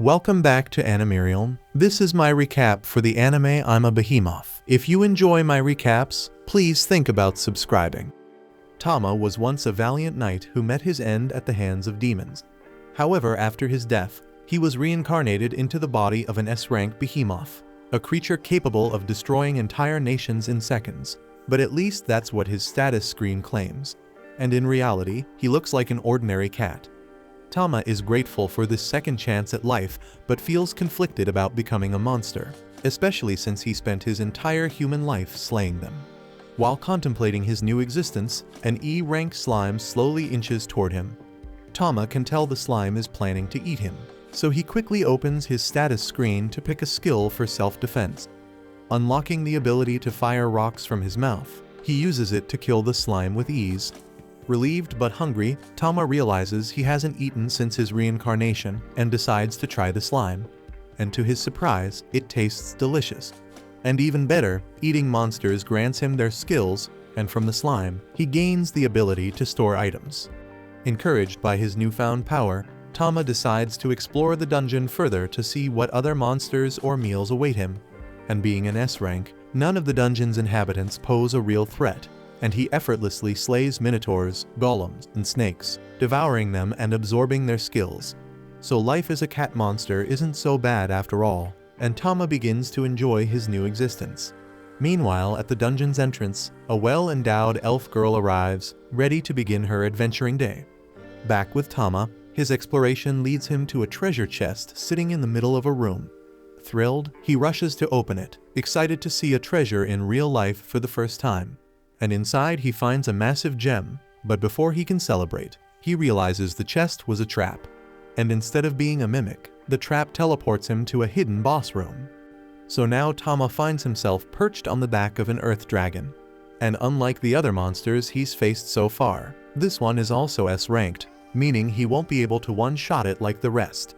Welcome back to Animerium. This is my recap for the anime I'm a Behemoth. If you enjoy my recaps, please think about subscribing. Tama was once a valiant knight who met his end at the hands of demons. However, after his death, he was reincarnated into the body of an S-rank behemoth, a creature capable of destroying entire nations in seconds. But at least that's what his status screen claims. And in reality, he looks like an ordinary cat. Tama is grateful for this second chance at life, but feels conflicted about becoming a monster, especially since he spent his entire human life slaying them. While contemplating his new existence, an E-rank slime slowly inches toward him. Tama can tell the slime is planning to eat him, so he quickly opens his status screen to pick a skill for self-defense. Unlocking the ability to fire rocks from his mouth, he uses it to kill the slime with ease. Relieved but hungry, Tama realizes he hasn't eaten since his reincarnation and decides to try the slime. And to his surprise, it tastes delicious. And even better, eating monsters grants him their skills, and from the slime, he gains the ability to store items. Encouraged by his newfound power, Tama decides to explore the dungeon further to see what other monsters or meals await him. And being an S-rank, none of the dungeon's inhabitants pose a real threat, and he effortlessly slays minotaurs, golems, and snakes, devouring them and absorbing their skills. So life as a cat monster isn't so bad after all, and Tama begins to enjoy his new existence. Meanwhile, at the dungeon's entrance, a well-endowed elf girl arrives, ready to begin her adventuring day. Back with Tama, his exploration leads him to a treasure chest sitting in the middle of a room. Thrilled, he rushes to open it, excited to see a treasure in real life for the first time. And inside he finds a massive gem, but before he can celebrate, he realizes the chest was a trap. And instead of being a mimic, the trap teleports him to a hidden boss room. So now Tama finds himself perched on the back of an earth dragon. And unlike the other monsters he's faced so far, this one is also S-ranked, meaning he won't be able to one-shot it like the rest.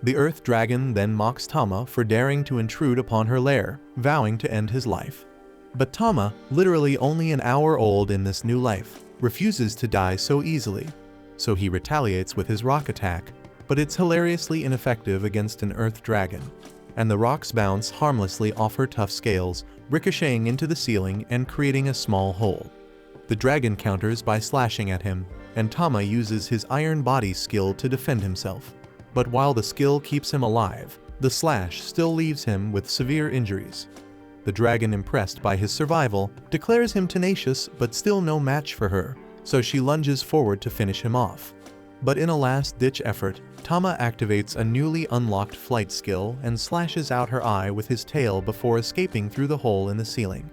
The earth dragon then mocks Tama for daring to intrude upon her lair, vowing to end his life. But Tama, literally only an hour old in this new life, refuses to die so easily. So he retaliates with his rock attack, but it's hilariously ineffective against an earth dragon, and the rocks bounce harmlessly off her tough scales, ricocheting into the ceiling and creating a small hole. The dragon counters by slashing at him, and Tama uses his iron body skill to defend himself. But while the skill keeps him alive, the slash still leaves him with severe injuries. The dragon, impressed by his survival, declares him tenacious but still no match for her, so she lunges forward to finish him off. But in a last-ditch effort, Tama activates a newly unlocked flight skill and slashes out her eye with his tail before escaping through the hole in the ceiling.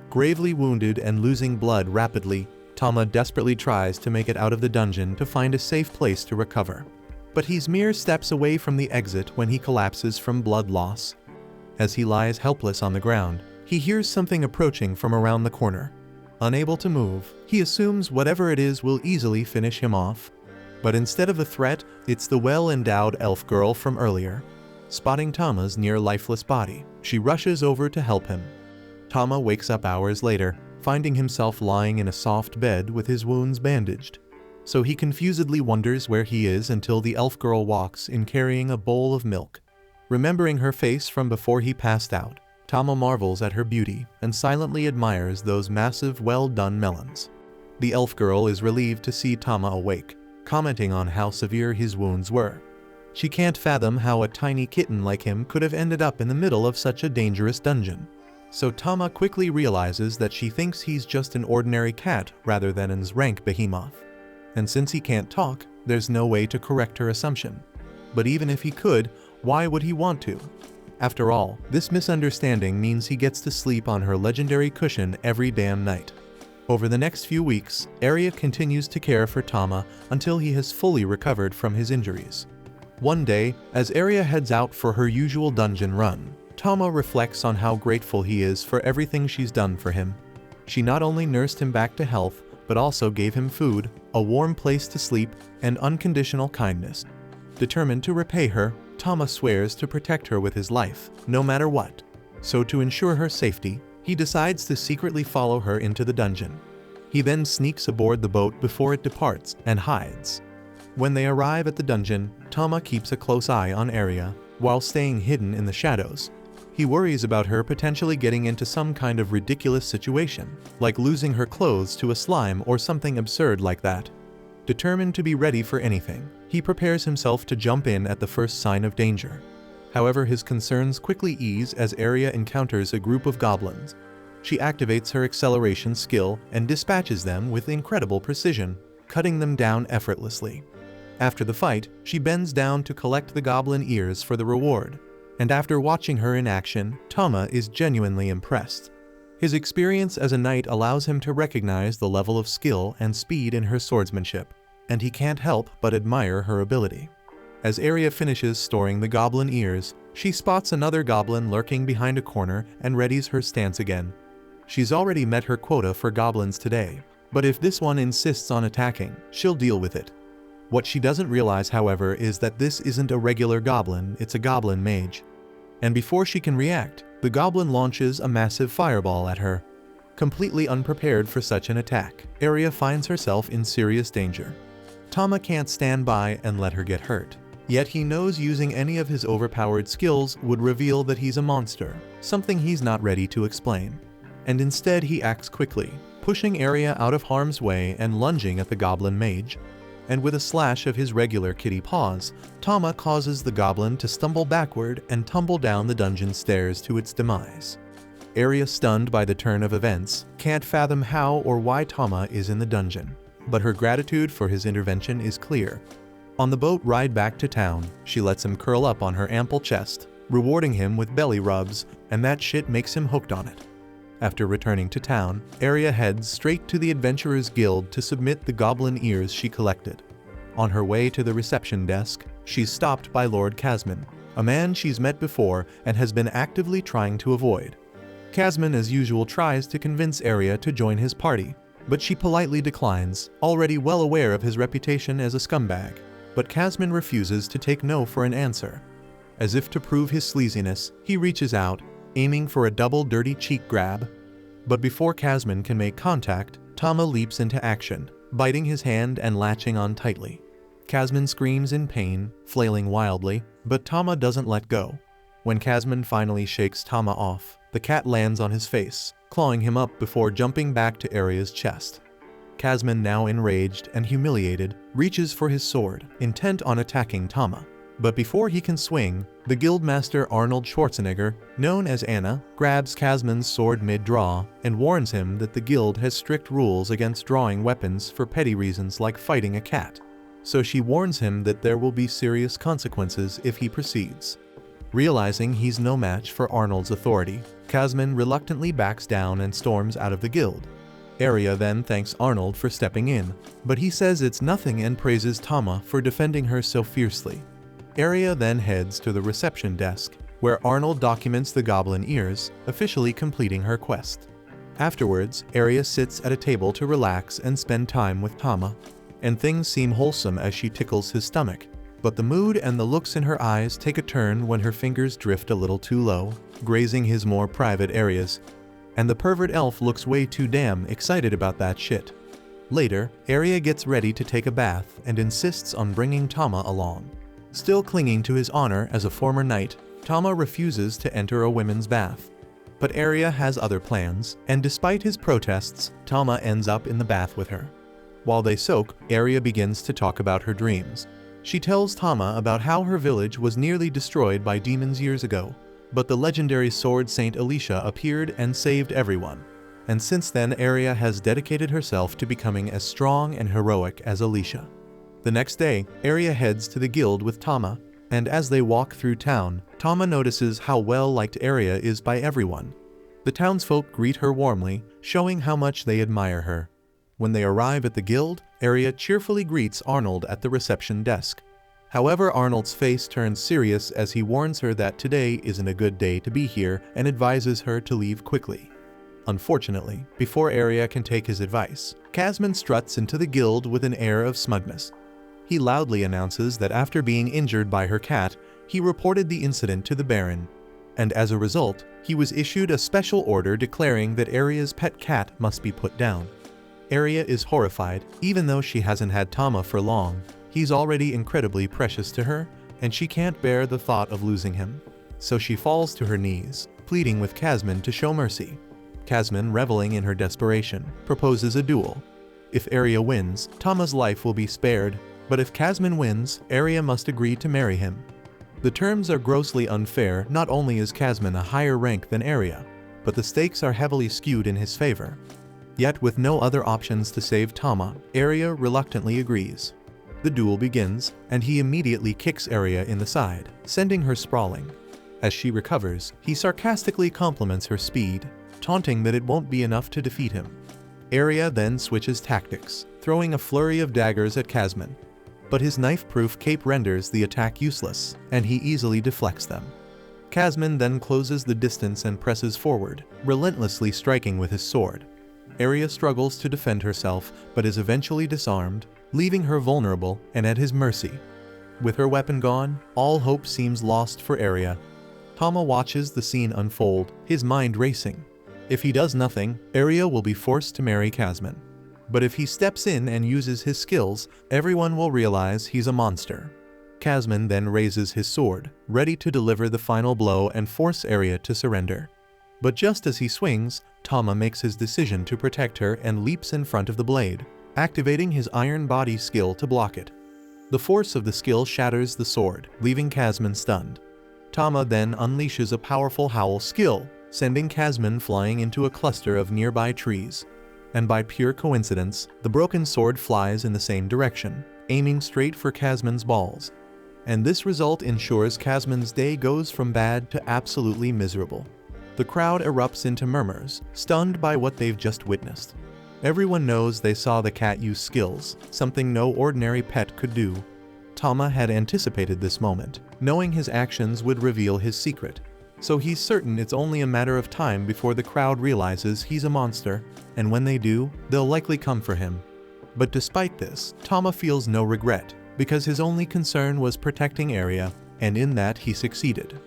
Gravely wounded and losing blood rapidly, Tama desperately tries to make it out of the dungeon to find a safe place to recover. But he's mere steps away from the exit when he collapses from blood loss. As he lies helpless on the ground, he hears something approaching from around the corner. Unable to move, he assumes whatever it is will easily finish him off. But instead of a threat, it's the well-endowed elf girl from earlier. Spotting Tama's near-lifeless body, she rushes over to help him. Tama wakes up hours later, finding himself lying in a soft bed with his wounds bandaged. So he confusedly wonders where he is until the elf girl walks in carrying a bowl of milk. Remembering her face from before he passed out, Tama marvels at her beauty and silently admires those massive, well-done melons. The elf girl is relieved to see Tama awake, commenting on how severe his wounds were. She can't fathom how a tiny kitten like him could have ended up in the middle of such a dangerous dungeon. So Tama quickly realizes that she thinks he's just an ordinary cat rather than an S-rank behemoth. And since he can't talk, there's no way to correct her assumption. But even if he could, why would he want to? After all, this misunderstanding means he gets to sleep on her legendary cushion every damn night. Over the next few weeks, Arya continues to care for Tama until he has fully recovered from his injuries. One day, as Arya heads out for her usual dungeon run, Tama reflects on how grateful he is for everything she's done for him. She not only nursed him back to health, but also gave him food, a warm place to sleep, and unconditional kindness. Determined to repay her, Tama swears to protect her with his life, no matter what. So to ensure her safety, he decides to secretly follow her into the dungeon. He then sneaks aboard the boat before it departs and hides. When they arrive at the dungeon, Tama keeps a close eye on Arya, while staying hidden in the shadows. He worries about her potentially getting into some kind of ridiculous situation, like losing her clothes to a slime or something absurd like that. Determined to be ready for anything, he prepares himself to jump in at the first sign of danger. However, his concerns quickly ease as Aria encounters a group of goblins. She activates her acceleration skill and dispatches them with incredible precision, cutting them down effortlessly. After the fight, she bends down to collect the goblin ears for the reward, and after watching her in action, Tama is genuinely impressed. His experience as a knight allows him to recognize the level of skill and speed in her swordsmanship, and he can't help but admire her ability. As Aria finishes storing the goblin ears, she spots another goblin lurking behind a corner and readies her stance again. She's already met her quota for goblins today, but if this one insists on attacking, she'll deal with it. What she doesn't realize, however, is that this isn't a regular goblin, it's a goblin mage. And before she can react, the goblin launches a massive fireball at her. Completely unprepared for such an attack, Aria finds herself in serious danger. Tama can't stand by and let her get hurt. Yet he knows using any of his overpowered skills would reveal that he's a monster, something he's not ready to explain. And instead he acts quickly, pushing Aria out of harm's way and lunging at the goblin mage. And with a slash of his regular kitty paws, Tama causes the goblin to stumble backward and tumble down the dungeon stairs to its demise. Aria, stunned by the turn of events, can't fathom how or why Tama is in the dungeon, but her gratitude for his intervention is clear. On the boat ride back to town, she lets him curl up on her ample chest, rewarding him with belly rubs, and that shit makes him hooked on it. After returning to town, Aria heads straight to the Adventurers Guild to submit the goblin ears she collected. On her way to the reception desk, she's stopped by Lord Casman, a man she's met before and has been actively trying to avoid. Casman, as usual, tries to convince Aria to join his party, but she politely declines, already well aware of his reputation as a scumbag. But Casman refuses to take no for an answer. As if to prove his sleaziness, he reaches out, aiming for a double dirty cheek grab. But before Casman can make contact, Tama leaps into action, biting his hand and latching on tightly. Casman screams in pain, flailing wildly, but Tama doesn't let go. When Casman finally shakes Tama off, the cat lands on his face, clawing him up before jumping back to Aria's chest. Casman, now enraged and humiliated, reaches for his sword, intent on attacking Tama. But before he can swing, the Guildmaster Arnold Schwarzenegger, known as Anna, grabs Casman's sword mid-draw and warns him that the guild has strict rules against drawing weapons for petty reasons like fighting a cat. So she warns him that there will be serious consequences if he proceeds. Realizing he's no match for Arnold's authority, Casman reluctantly backs down and storms out of the guild. Aria then thanks Arnold for stepping in, but he says it's nothing and praises Tama for defending her so fiercely. Aria then heads to the reception desk, where Arnold documents the goblin ears, officially completing her quest. Afterwards, Aria sits at a table to relax and spend time with Tama, and things seem wholesome as she tickles his stomach. But the mood and the looks in her eyes take a turn when her fingers drift a little too low, grazing his more private areas. And the pervert elf looks way too damn excited about that shit. Later, Aria gets ready to take a bath and insists on bringing Tama along. Still clinging to his honor as a former knight, Tama refuses to enter a women's bath. But Aria has other plans, and despite his protests, Tama ends up in the bath with her. While they soak, Aria begins to talk about her dreams. She tells Tama about how her village was nearly destroyed by demons years ago, but the legendary sword Saint Alicia appeared and saved everyone. And since then, Aria has dedicated herself to becoming as strong and heroic as Alicia. The next day, Aria heads to the guild with Tama, and as they walk through town, Tama notices how well-liked Aria is by everyone. The townsfolk greet her warmly, showing how much they admire her. When they arrive at the guild, Aria cheerfully greets Arnold at the reception desk. However, Arnold's face turns serious as he warns her that today isn't a good day to be here and advises her to leave quickly. Unfortunately, before Aria can take his advice, Casman struts into the guild with an air of smugness. He loudly announces that after being injured by her cat, he reported the incident to the Baron, and as a result, he was issued a special order declaring that Aria's pet cat must be put down. Aria is horrified, even though she hasn't had Tama for long. He's already incredibly precious to her, and she can't bear the thought of losing him. So she falls to her knees, pleading with Kasman to show mercy. Kasman, reveling in her desperation, proposes a duel. If Aria wins, Tama's life will be spared, but if Kasman wins, Aria must agree to marry him. The terms are grossly unfair. Not only is Kasman a higher rank than Aria, but the stakes are heavily skewed in his favor. Yet with no other options to save Tama, Aria reluctantly agrees. The duel begins, and he immediately kicks Aria in the side, sending her sprawling. As she recovers, he sarcastically compliments her speed, taunting that it won't be enough to defeat him. Aria then switches tactics, throwing a flurry of daggers at Kasman. But his knife-proof cape renders the attack useless, and he easily deflects them. Kasman then closes the distance and presses forward, relentlessly striking with his sword. Aria struggles to defend herself, but is eventually disarmed, leaving her vulnerable and at his mercy. With her weapon gone, all hope seems lost for Aria. Tama watches the scene unfold, his mind racing. If he does nothing, Aria will be forced to marry Kasman. But if he steps in and uses his skills, everyone will realize he's a monster. Kasman then raises his sword, ready to deliver the final blow and force Aria to surrender. But just as he swings, Tama makes his decision to protect her and leaps in front of the blade, activating his iron body skill to block it. The force of the skill shatters the sword, leaving Kasman stunned. Tama then unleashes a powerful howl skill, sending Kasman flying into a cluster of nearby trees. And by pure coincidence, the broken sword flies in the same direction, aiming straight for Kasman's balls. And this result ensures Kasman's day goes from bad to absolutely miserable. The crowd erupts into murmurs, stunned by what they've just witnessed. Everyone knows they saw the cat use skills, something no ordinary pet could do. Tama had anticipated this moment, knowing his actions would reveal his secret. So he's certain it's only a matter of time before the crowd realizes he's a monster, and when they do, they'll likely come for him. But despite this, Tama feels no regret, because his only concern was protecting Aria, and in that he succeeded.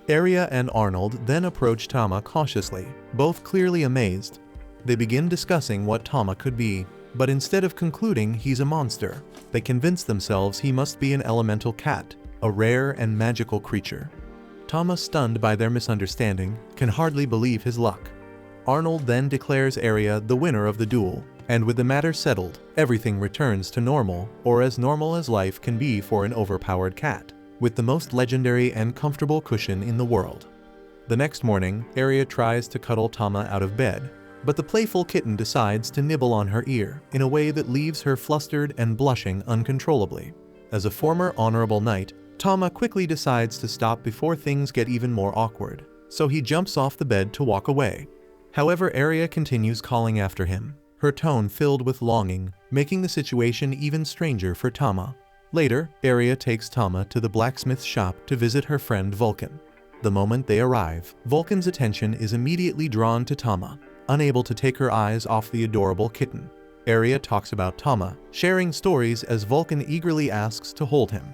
Aria and Arnold then approach Tama cautiously, both clearly amazed. They begin discussing what Tama could be, but instead of concluding he's a monster, they convince themselves he must be an elemental cat, a rare and magical creature. Tama, stunned by their misunderstanding, can hardly believe his luck. Arnold then declares Aria the winner of the duel, and with the matter settled, everything returns to normal, or as normal as life can be for an overpowered cat, with the most legendary and comfortable cushion in the world. The next morning, Aria tries to cuddle Tama out of bed, but the playful kitten decides to nibble on her ear in a way that leaves her flustered and blushing uncontrollably. As a former honorable knight, Tama quickly decides to stop before things get even more awkward, so he jumps off the bed to walk away. However, Aria continues calling after him, her tone filled with longing, making the situation even stranger for Tama. Later, Aria takes Tama to the blacksmith's shop to visit her friend Vulcan. The moment they arrive, Vulcan's attention is immediately drawn to Tama, unable to take her eyes off the adorable kitten. Aria talks about Tama, sharing stories as Vulcan eagerly asks to hold him.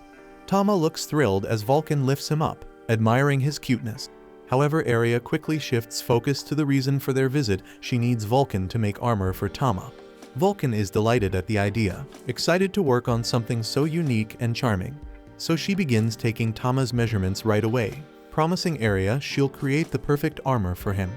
Tama looks thrilled as Vulcan lifts him up, admiring his cuteness. However, Aria quickly shifts focus to the reason for their visit. She needs Vulcan to make armor for Tama. Vulcan is delighted at the idea, excited to work on something so unique and charming. So she begins taking Tama's measurements right away, promising Aria she'll create the perfect armor for him.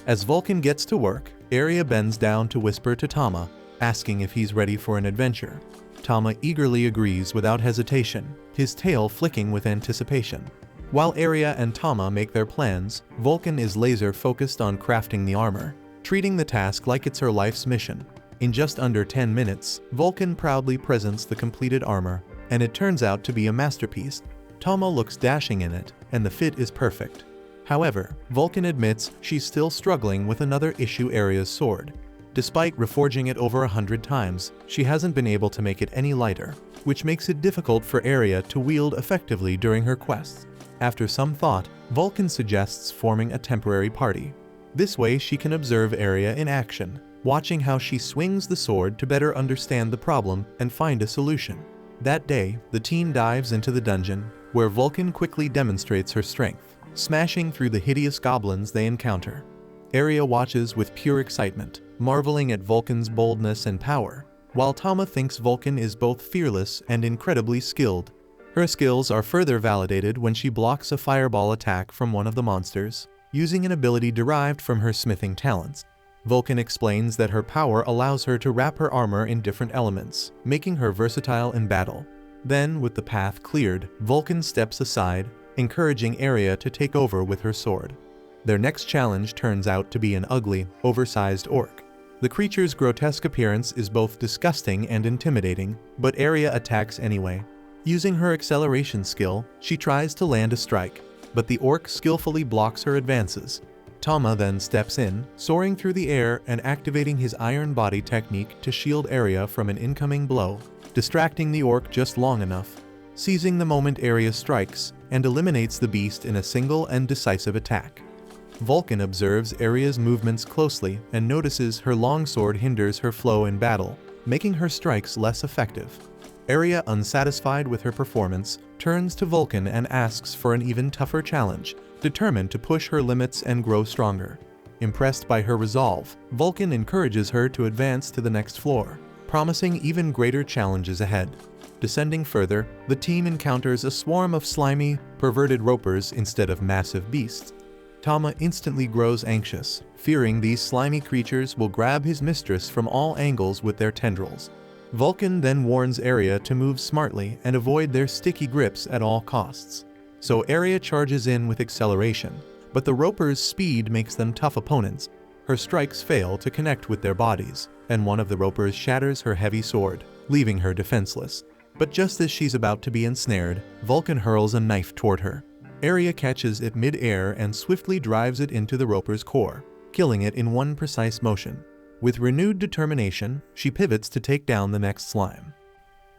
As Vulcan gets to work, Aria bends down to whisper to Tama, asking if he's ready for an adventure. Tama eagerly agrees without hesitation, his tail flicking with anticipation. While Aria and Tama make their plans, Vulcan is laser-focused on crafting the armor, treating the task like it's her life's mission. In just under 10 minutes, Vulcan proudly presents the completed armor, and it turns out to be a masterpiece. Tama looks dashing in it, and the fit is perfect. However, Vulcan admits she's still struggling with another issue: Aria's sword. Despite reforging it over 100 times, she hasn't been able to make it any lighter, which makes it difficult for Aria to wield effectively during her quests. After some thought, Vulcan suggests forming a temporary party. This way she can observe Aria in action, watching how she swings the sword to better understand the problem and find a solution. That day, the team dives into the dungeon, where Vulcan quickly demonstrates her strength, smashing through the hideous goblins they encounter. Aria watches with pure excitement, marveling at Vulcan's boldness and power, while Tama thinks Vulcan is both fearless and incredibly skilled. Her skills are further validated when she blocks a fireball attack from one of the monsters, using an ability derived from her smithing talents. Vulcan explains that her power allows her to wrap her armor in different elements, making her versatile in battle. Then, with the path cleared, Vulcan steps aside, encouraging Aria to take over with her sword. Their next challenge turns out to be an ugly, oversized orc. The creature's grotesque appearance is both disgusting and intimidating, but Aria attacks anyway. Using her acceleration skill, she tries to land a strike, but the orc skillfully blocks her advances. Tama then steps in, soaring through the air and activating his iron body technique to shield Aria from an incoming blow, distracting the orc just long enough. Seizing the moment Aria strikes, and eliminates the beast in a single and decisive attack. Vulcan observes Aria's movements closely and notices her longsword hinders her flow in battle, making her strikes less effective. Aria, unsatisfied with her performance, turns to Vulcan and asks for an even tougher challenge, determined to push her limits and grow stronger. Impressed by her resolve, Vulcan encourages her to advance to the next floor, promising even greater challenges ahead. Descending further, the team encounters a swarm of slimy, perverted ropers instead of massive beasts. Tama instantly grows anxious, fearing these slimy creatures will grab his mistress from all angles with their tendrils. Vulcan then warns Aria to move smartly and avoid their sticky grips at all costs. So Aria charges in with acceleration, but the ropers' speed makes them tough opponents. Her strikes fail to connect with their bodies, and one of the ropers shatters her heavy sword, leaving her defenseless. But just as she's about to be ensnared, Vulcan hurls a knife toward her. Aria catches it mid-air and swiftly drives it into the roper's core, killing it in one precise motion. With renewed determination, she pivots to take down the next slime.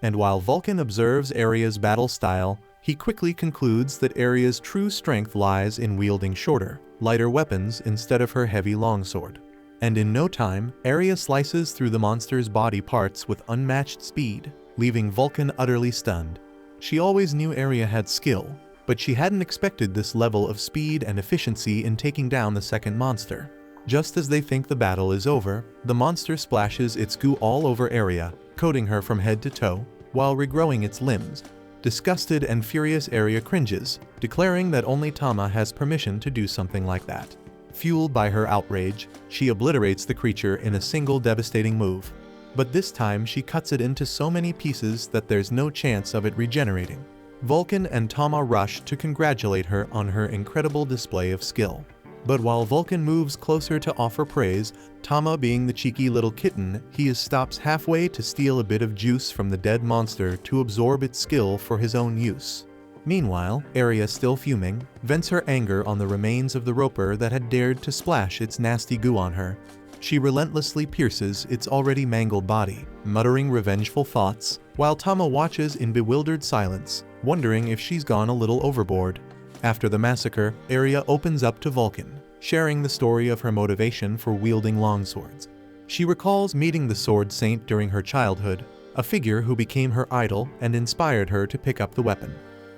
And while Vulcan observes Aria's battle style, he quickly concludes that Aria's true strength lies in wielding shorter, lighter weapons instead of her heavy longsword. And in no time, Aria slices through the monster's body parts with unmatched speed, leaving Vulcan utterly stunned. She always knew Aria had skill, but she hadn't expected this level of speed and efficiency in taking down the second monster. Just as they think the battle is over, the monster splashes its goo all over Aria, coating her from head to toe, while regrowing its limbs. Disgusted and furious, Aria cringes, declaring that only Tama has permission to do something like that. Fueled by her outrage, she obliterates the creature in a single devastating move. But this time she cuts it into so many pieces that there's no chance of it regenerating. Vulcan and Tama rush to congratulate her on her incredible display of skill. But while Vulcan moves closer to offer praise, Tama, being the cheeky little kitten he is, stops halfway to steal a bit of juice from the dead monster to absorb its skill for his own use. Meanwhile, Aria, still fuming, vents her anger on the remains of the roper that had dared to splash its nasty goo on her. She relentlessly pierces its already mangled body, muttering revengeful thoughts, while Tama watches in bewildered silence, wondering if she's gone a little overboard. After the massacre, Aria opens up to Vulcan, sharing the story of her motivation for wielding longswords. She recalls meeting the Sword Saint during her childhood, a figure who became her idol and inspired her to pick up the weapon.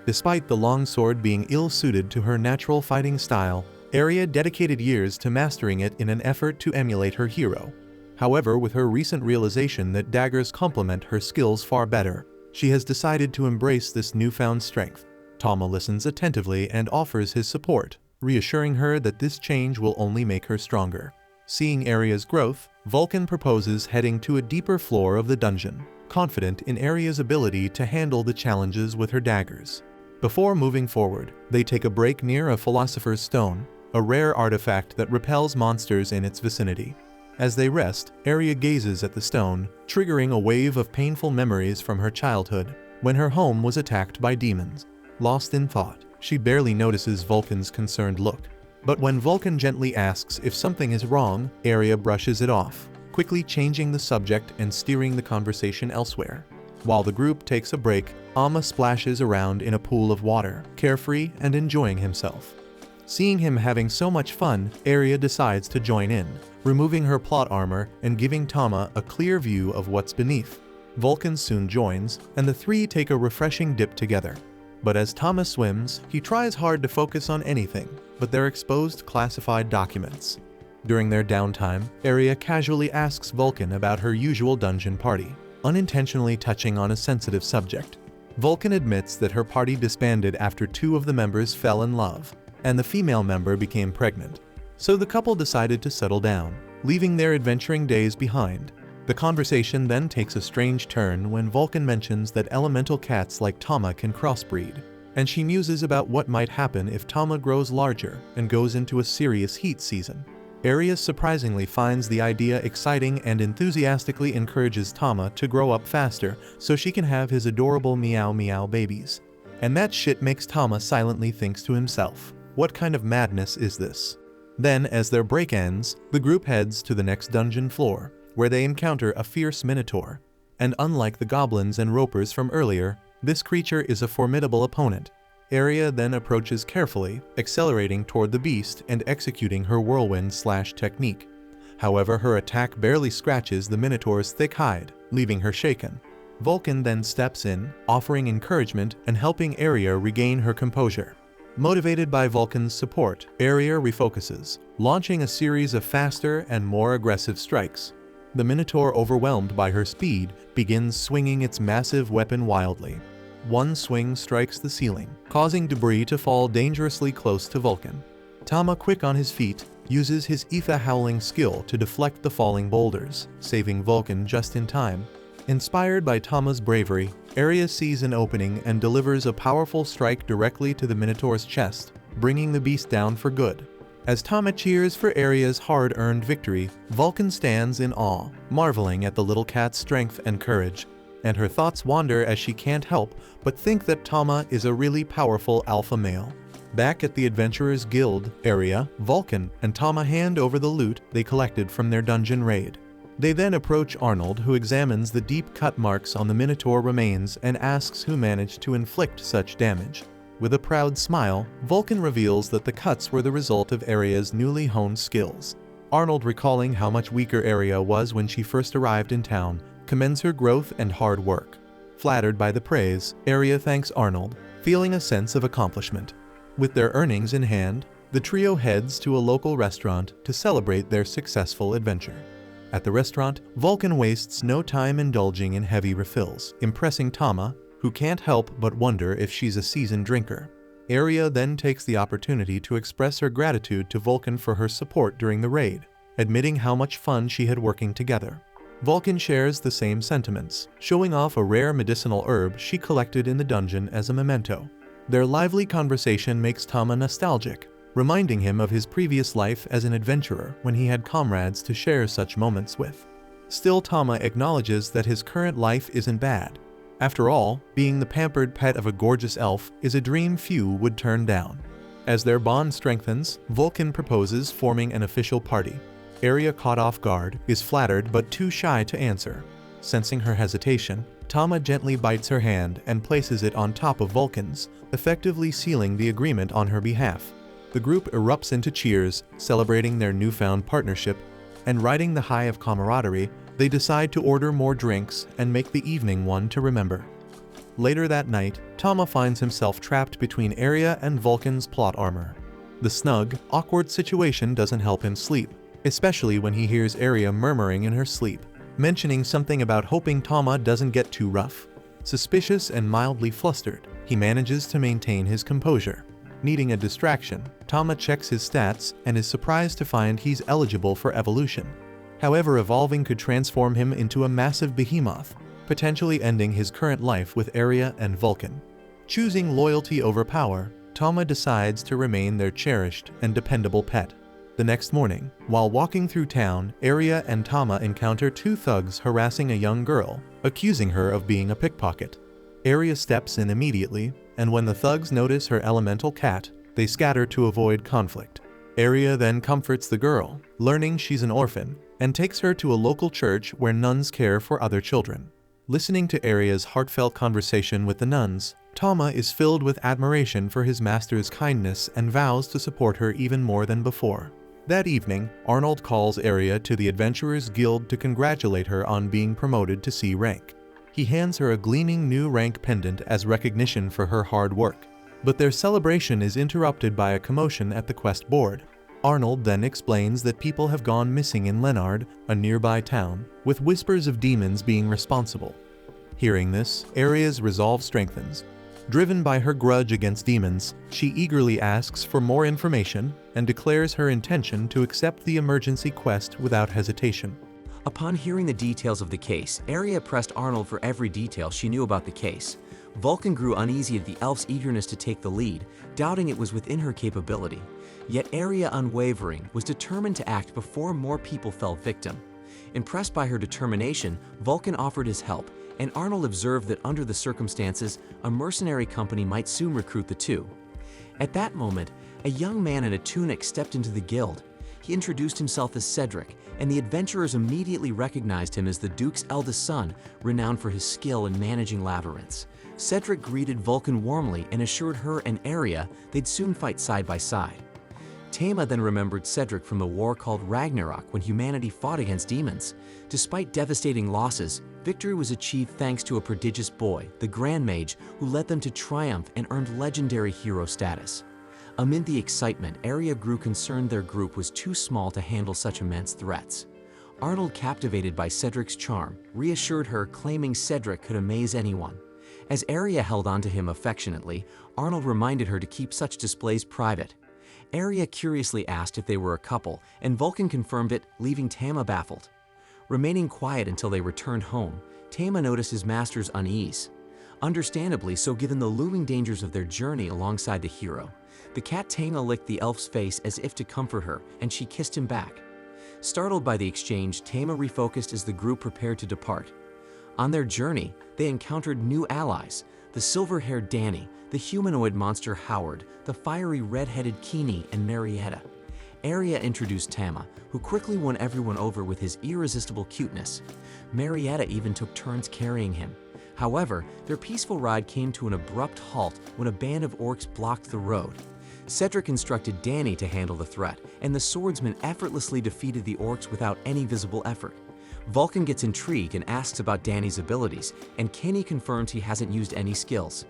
Despite the longsword being ill-suited to her natural fighting style, Aria dedicated years to mastering it in an effort to emulate her hero. However, with her recent realization that daggers complement her skills far better, she has decided to embrace this newfound strength. Tama listens attentively and offers his support, reassuring her that this change will only make her stronger. Seeing Aria's growth, Vulcan proposes heading to a deeper floor of the dungeon, confident in Aria's ability to handle the challenges with her daggers. Before moving forward, they take a break near a Philosopher's Stone, a rare artifact that repels monsters in its vicinity. As they rest, Aria gazes at the stone, triggering a wave of painful memories from her childhood, when her home was attacked by demons. Lost in thought, she barely notices Vulcan's concerned look. But when Vulcan gently asks if something is wrong, Aria brushes it off, quickly changing the subject and steering the conversation elsewhere. While the group takes a break, Amma splashes around in a pool of water, carefree and enjoying himself. Seeing him having so much fun, Aria decides to join in, removing her plot armor and giving Tama a clear view of what's beneath. Vulcan soon joins, and the three take a refreshing dip together. But as Tama swims, he tries hard to focus on anything but their exposed classified documents. During their downtime, Aria casually asks Vulcan about her usual dungeon party, unintentionally touching on a sensitive subject. Vulcan admits that her party disbanded after 2 of the members fell in love, and the female member became pregnant. So the couple decided to settle down, leaving their adventuring days behind. The conversation then takes a strange turn when Vulcan mentions that elemental cats like Tama can crossbreed, and she muses about what might happen if Tama grows larger and goes into a serious heat season. Aria surprisingly finds the idea exciting and enthusiastically encourages Tama to grow up faster so she can have his adorable meow meow babies. And that shit makes Tama silently thinks to himself, what kind of madness is this? Then, as their break ends, the group heads to the next dungeon floor, where they encounter a fierce minotaur. And unlike the goblins and ropers from earlier, this creature is a formidable opponent. Aria then approaches carefully, accelerating toward the beast and executing her whirlwind/technique. However, her attack barely scratches the minotaur's thick hide, leaving her shaken. Vulcan then steps in, offering encouragement and helping Aria regain her composure. Motivated by Vulcan's support, Aria refocuses, launching a series of faster and more aggressive strikes. The minotaur, overwhelmed by her speed, begins swinging its massive weapon wildly. One swing strikes the ceiling, causing debris to fall dangerously close to Vulcan. Tama, quick on his feet, uses his Etha howling skill to deflect the falling boulders, saving Vulcan just in time. Inspired by Tama's bravery, Aria sees an opening and delivers a powerful strike directly to the minotaur's chest, bringing the beast down for good. As Tama cheers for Aria's hard-earned victory, Vulcan stands in awe, marveling at the little cat's strength and courage. And her thoughts wander as she can't help but think that Tama is a really powerful alpha male. Back at the Adventurers Guild, Aria, Vulcan, and Tama hand over the loot they collected from their dungeon raid. They then approach Arnold, who examines the deep cut marks on the minotaur remains and asks who managed to inflict such damage. With a proud smile, Vulcan reveals that the cuts were the result of Aria's newly honed skills. Arnold, recalling how much weaker Aria was when she first arrived in town, commends her growth and hard work. Flattered by the praise, Aria thanks Arnold, feeling a sense of accomplishment. With their earnings in hand, the trio heads to a local restaurant to celebrate their successful adventure. At the restaurant, Vulcan wastes no time indulging in heavy refills, impressing Tama, who can't help but wonder if she's a seasoned drinker. Aria then takes the opportunity to express her gratitude to Vulcan for her support during the raid, admitting how much fun she had working together. Vulcan shares the same sentiments, showing off a rare medicinal herb she collected in the dungeon as a memento. Their lively conversation makes Tama nostalgic, reminding him of his previous life as an adventurer when he had comrades to share such moments with. Still, Tama acknowledges that his current life isn't bad. After all, being the pampered pet of a gorgeous elf is a dream few would turn down. As their bond strengthens, Vulcan proposes forming an official party. Aria, caught off guard, is flattered but too shy to answer. Sensing her hesitation, Tama gently bites her hand and places it on top of Vulcan's, effectively sealing the agreement on her behalf. The group erupts into cheers, celebrating their newfound partnership, and riding the high of camaraderie, they decide to order more drinks and make the evening one to remember. Later that night, Tama finds himself trapped between Aria and Vulcan's plot armor. The snug, awkward situation doesn't help him sleep, especially when he hears Aria murmuring in her sleep, mentioning something about hoping Tama doesn't get too rough. Suspicious and mildly flustered, he manages to maintain his composure. Needing a distraction, Tama checks his stats and is surprised to find he's eligible for evolution. However, evolving could transform him into a massive behemoth, potentially ending his current life with Aria and Vulcan. Choosing loyalty over power, Tama decides to remain their cherished and dependable pet. The next morning, while walking through town, Aria and Tama encounter 2 thugs harassing a young girl, accusing her of being a pickpocket. Aria steps in immediately, and when the thugs notice her elemental cat, they scatter to avoid conflict. Aria then comforts the girl, learning she's an orphan, and takes her to a local church where nuns care for other children. Listening to Aria's heartfelt conversation with the nuns, Tama is filled with admiration for his master's kindness and vows to support her even more than before. That evening, Arnold calls Aria to the Adventurers Guild to congratulate her on being promoted to C rank. He hands her a gleaming new rank pendant as recognition for her hard work. But their celebration is interrupted by a commotion at the quest board. Arnold then explains that people have gone missing in Leonard, a nearby town, with whispers of demons being responsible. Hearing this, Aria's resolve strengthens. Driven by her grudge against demons, she eagerly asks for more information and declares her intention to accept the emergency quest without hesitation. Upon hearing the details of the case, Aria pressed Arnold for every detail she knew about the case. Vulcan grew uneasy at the elf's eagerness to take the lead, doubting it was within her capability. Yet Aria, unwavering, was determined to act before more people fell victim. Impressed by her determination, Vulcan offered his help, and Arnold observed that under the circumstances, a mercenary company might soon recruit the two. At that moment, a young man in a tunic stepped into the guild. He introduced himself as Cedric, and the adventurers immediately recognized him as the Duke's eldest son, renowned for his skill in managing labyrinths. Cedric greeted Vulcan warmly and assured her and Aria they'd soon fight side by side. Tama then remembered Cedric from the war called Ragnarok when humanity fought against demons. Despite devastating losses, victory was achieved thanks to a prodigious boy, the Grand Mage, who led them to triumph and earned legendary hero status. Amid the excitement, Aria grew concerned their group was too small to handle such immense threats. Arnold, captivated by Cedric's charm, reassured her, claiming Cedric could amaze anyone. As Aria held onto him affectionately, Arnold reminded her to keep such displays private. Aria curiously asked if they were a couple, and Vulcan confirmed it, leaving Tama baffled. Remaining quiet until they returned home, Tama noticed his master's unease. Understandably so, given the looming dangers of their journey alongside the hero. The cat Tama licked the elf's face as if to comfort her, and she kissed him back. Startled by the exchange, Tama refocused as the group prepared to depart. On their journey, they encountered new allies, the silver-haired Danny, the humanoid monster Howard, the fiery red-headed Kini, and Marietta. Aria introduced Tama, who quickly won everyone over with his irresistible cuteness. Marietta even took turns carrying him. However, their peaceful ride came to an abrupt halt when a band of orcs blocked the road. Cedric instructed Danny to handle the threat, and the swordsman effortlessly defeated the orcs without any visible effort. Vulcan gets intrigued and asks about Danny's abilities, and Kenny confirms he hasn't used any skills.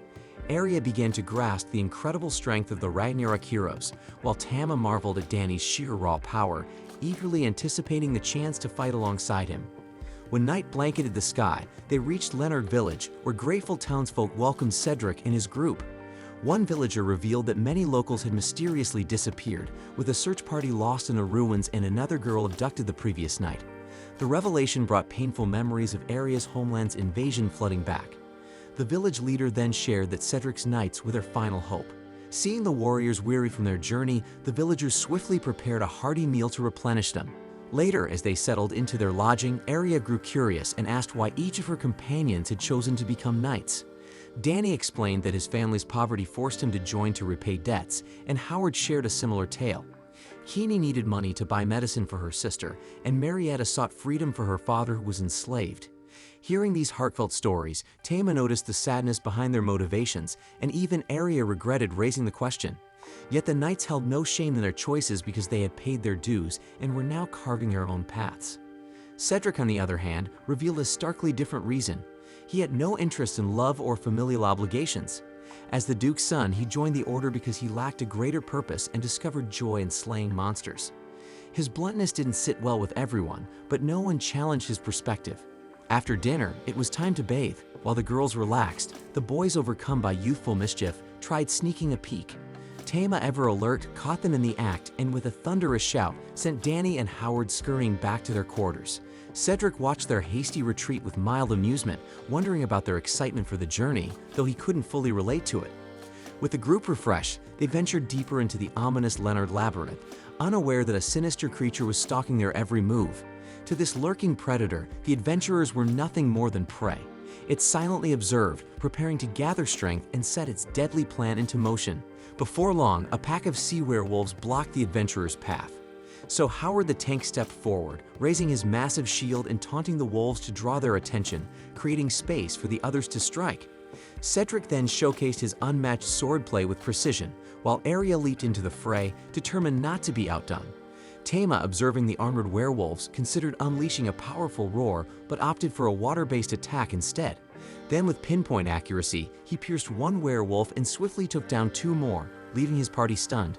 Aria began to grasp the incredible strength of the Ragnarok heroes, while Tama marveled at Danny's sheer raw power, eagerly anticipating the chance to fight alongside him. When night blanketed the sky, they reached Leonard Village, where grateful townsfolk welcomed Cedric and his group. One villager revealed that many locals had mysteriously disappeared, with a search party lost in the ruins and another girl abducted the previous night. The revelation brought painful memories of Aria's homeland's invasion flooding back. The village leader then shared that Cedric's knights were their final hope. Seeing the warriors weary from their journey, the villagers swiftly prepared a hearty meal to replenish them. Later, as they settled into their lodging, Aria grew curious and asked why each of her companions had chosen to become knights. Danny explained that his family's poverty forced him to join to repay debts, and Howard shared a similar tale. Kini needed money to buy medicine for her sister, and Marietta sought freedom for her father who was enslaved. Hearing these heartfelt stories, Tama noticed the sadness behind their motivations, and even Aria regretted raising the question. Yet the knights held no shame in their choices because they had paid their dues and were now carving their own paths. Cedric, on the other hand, revealed a starkly different reason. He had no interest in love or familial obligations. As the Duke's son, he joined the Order because he lacked a greater purpose and discovered joy in slaying monsters. His bluntness didn't sit well with everyone, but no one challenged his perspective. After dinner, it was time to bathe. While the girls relaxed, the boys, overcome by youthful mischief, tried sneaking a peek. Tama, ever alert, caught them in the act and with a thunderous shout, sent Danny and Howard scurrying back to their quarters. Cedric watched their hasty retreat with mild amusement, wondering about their excitement for the journey, though he couldn't fully relate to it. With the group refreshed, they ventured deeper into the ominous Leonard Labyrinth, unaware that a sinister creature was stalking their every move. To this lurking predator, the adventurers were nothing more than prey. It silently observed, preparing to gather strength and set its deadly plan into motion. Before long, a pack of sea werewolves blocked the adventurers' path. So Howard the Tank stepped forward, raising his massive shield and taunting the wolves to draw their attention, creating space for the others to strike. Cedric then showcased his unmatched swordplay with precision, while Aria leaped into the fray, determined not to be outdone. Tama, observing the armored werewolves, considered unleashing a powerful roar, but opted for a water-based attack instead. Then, with pinpoint accuracy, he pierced one werewolf and swiftly took down two more, leaving his party stunned.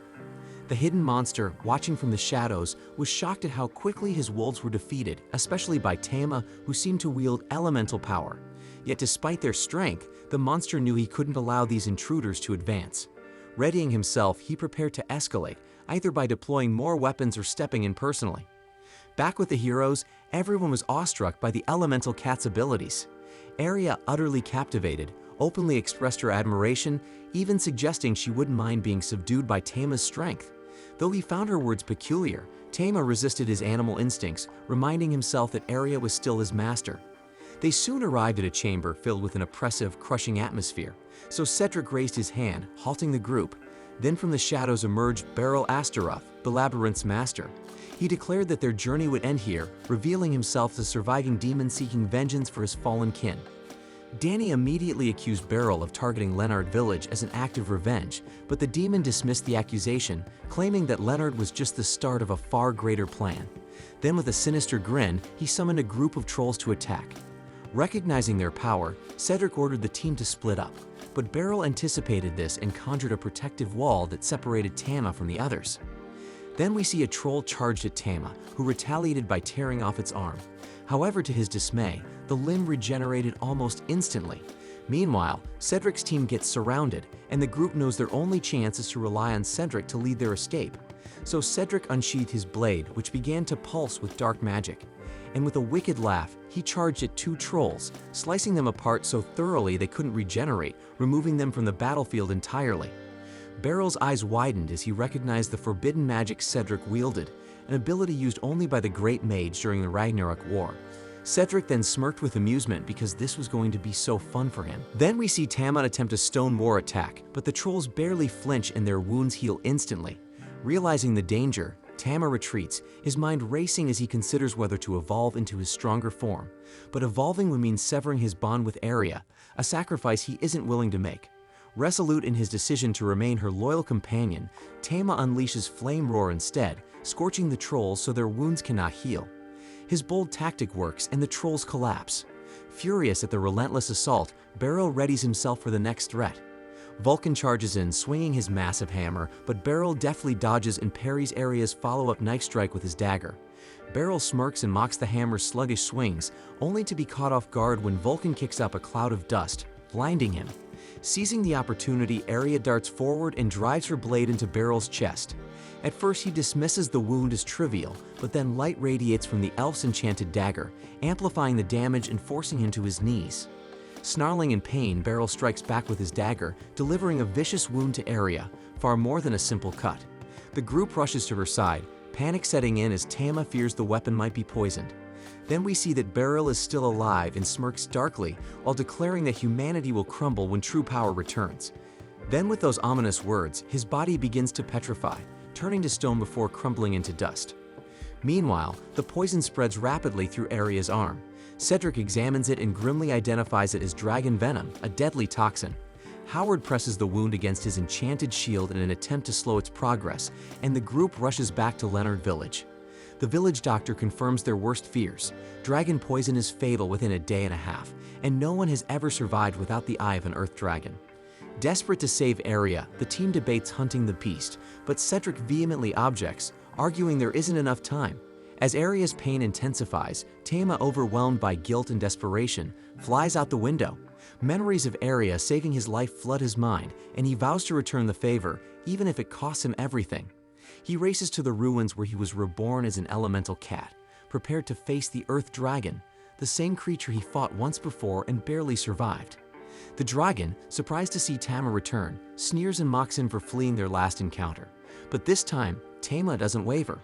The hidden monster, watching from the shadows, was shocked at how quickly his wolves were defeated, especially by Tama, who seemed to wield elemental power. Yet despite their strength, the monster knew he couldn't allow these intruders to advance. Readying himself, he prepared to escalate, either by deploying more weapons or stepping in personally. Back with the heroes, everyone was awestruck by the elemental cat's abilities. Aria, utterly captivated, openly expressed her admiration, even suggesting she wouldn't mind being subdued by Tama's strength. Though he found her words peculiar, Tama resisted his animal instincts, reminding himself that Aria was still his master. They soon arrived at a chamber filled with an oppressive, crushing atmosphere, so Cedric raised his hand, halting the group. Then from the shadows emerged Beryl Astaroth, the labyrinth's master. He declared that their journey would end here, revealing himself as a surviving demon seeking vengeance for his fallen kin. Danny immediately accused Beryl of targeting Leonard Village as an act of revenge, but the demon dismissed the accusation, claiming that Leonard was just the start of a far greater plan. Then with a sinister grin, he summoned a group of trolls to attack. Recognizing their power, Cedric ordered the team to split up, but Beryl anticipated this and conjured a protective wall that separated Tama from the others. Then we see a troll charged at Tama, who retaliated by tearing off its arm. However, to his dismay, the limb regenerated almost instantly. Meanwhile, Cedric's team gets surrounded, and the group knows their only chance is to rely on Cedric to lead their escape. So Cedric unsheathed his blade, which began to pulse with dark magic. And with a wicked laugh, he charged at two trolls, slicing them apart so thoroughly they couldn't regenerate, removing them from the battlefield entirely. Beryl's eyes widened as he recognized the forbidden magic Cedric wielded, an ability used only by the Great Mage during the Ragnarok War. Cedric then smirked with amusement because this was going to be so fun for him. Then we see Tama attempt a stone war attack, but the trolls barely flinch and their wounds heal instantly. Realizing the danger, Tama retreats, his mind racing as he considers whether to evolve into his stronger form. But evolving would mean severing his bond with Aria, a sacrifice he isn't willing to make. Resolute in his decision to remain her loyal companion, Tama unleashes Flame Roar instead, scorching the trolls so their wounds cannot heal. His bold tactic works and the trolls collapse. Furious at the relentless assault, Beryl readies himself for the next threat. Vulcan charges in, swinging his massive hammer, but Beryl deftly dodges and parries Aria's follow-up knife strike with his dagger. Beryl smirks and mocks the hammer's sluggish swings, only to be caught off guard when Vulcan kicks up a cloud of dust, blinding him. Seizing the opportunity, Aria darts forward and drives her blade into Beryl's chest. At first he dismisses the wound as trivial, but then light radiates from the elf's enchanted dagger, amplifying the damage and forcing him to his knees. Snarling in pain, Beryl strikes back with his dagger, delivering a vicious wound to Aria, far more than a simple cut. The group rushes to her side, panic setting in as Tama fears the weapon might be poisoned. Then we see that Beryl is still alive and smirks darkly while declaring that humanity will crumble when true power returns. Then with those ominous words, his body begins to petrify, turning to stone before crumbling into dust. Meanwhile, the poison spreads rapidly through Aria's arm. Cedric examines it and grimly identifies it as dragon venom, a deadly toxin. Howard presses the wound against his enchanted shield in an attempt to slow its progress, and the group rushes back to Leonard Village. The village doctor confirms their worst fears. Dragon poison is fatal within a day and a half, and no one has ever survived without the eye of an earth dragon. Desperate to save Aria, the team debates hunting the beast, but Cedric vehemently objects, arguing there isn't enough time. As Aria's pain intensifies, Tama, overwhelmed by guilt and desperation, flies out the window. Memories of Aria saving his life flood his mind, and he vows to return the favor, even if it costs him everything. He races to the ruins where he was reborn as an elemental cat, prepared to face the Earth Dragon, the same creature he fought once before and barely survived. The dragon, surprised to see Tama return, sneers and mocks him for fleeing their last encounter. But this time, Tama doesn't waver.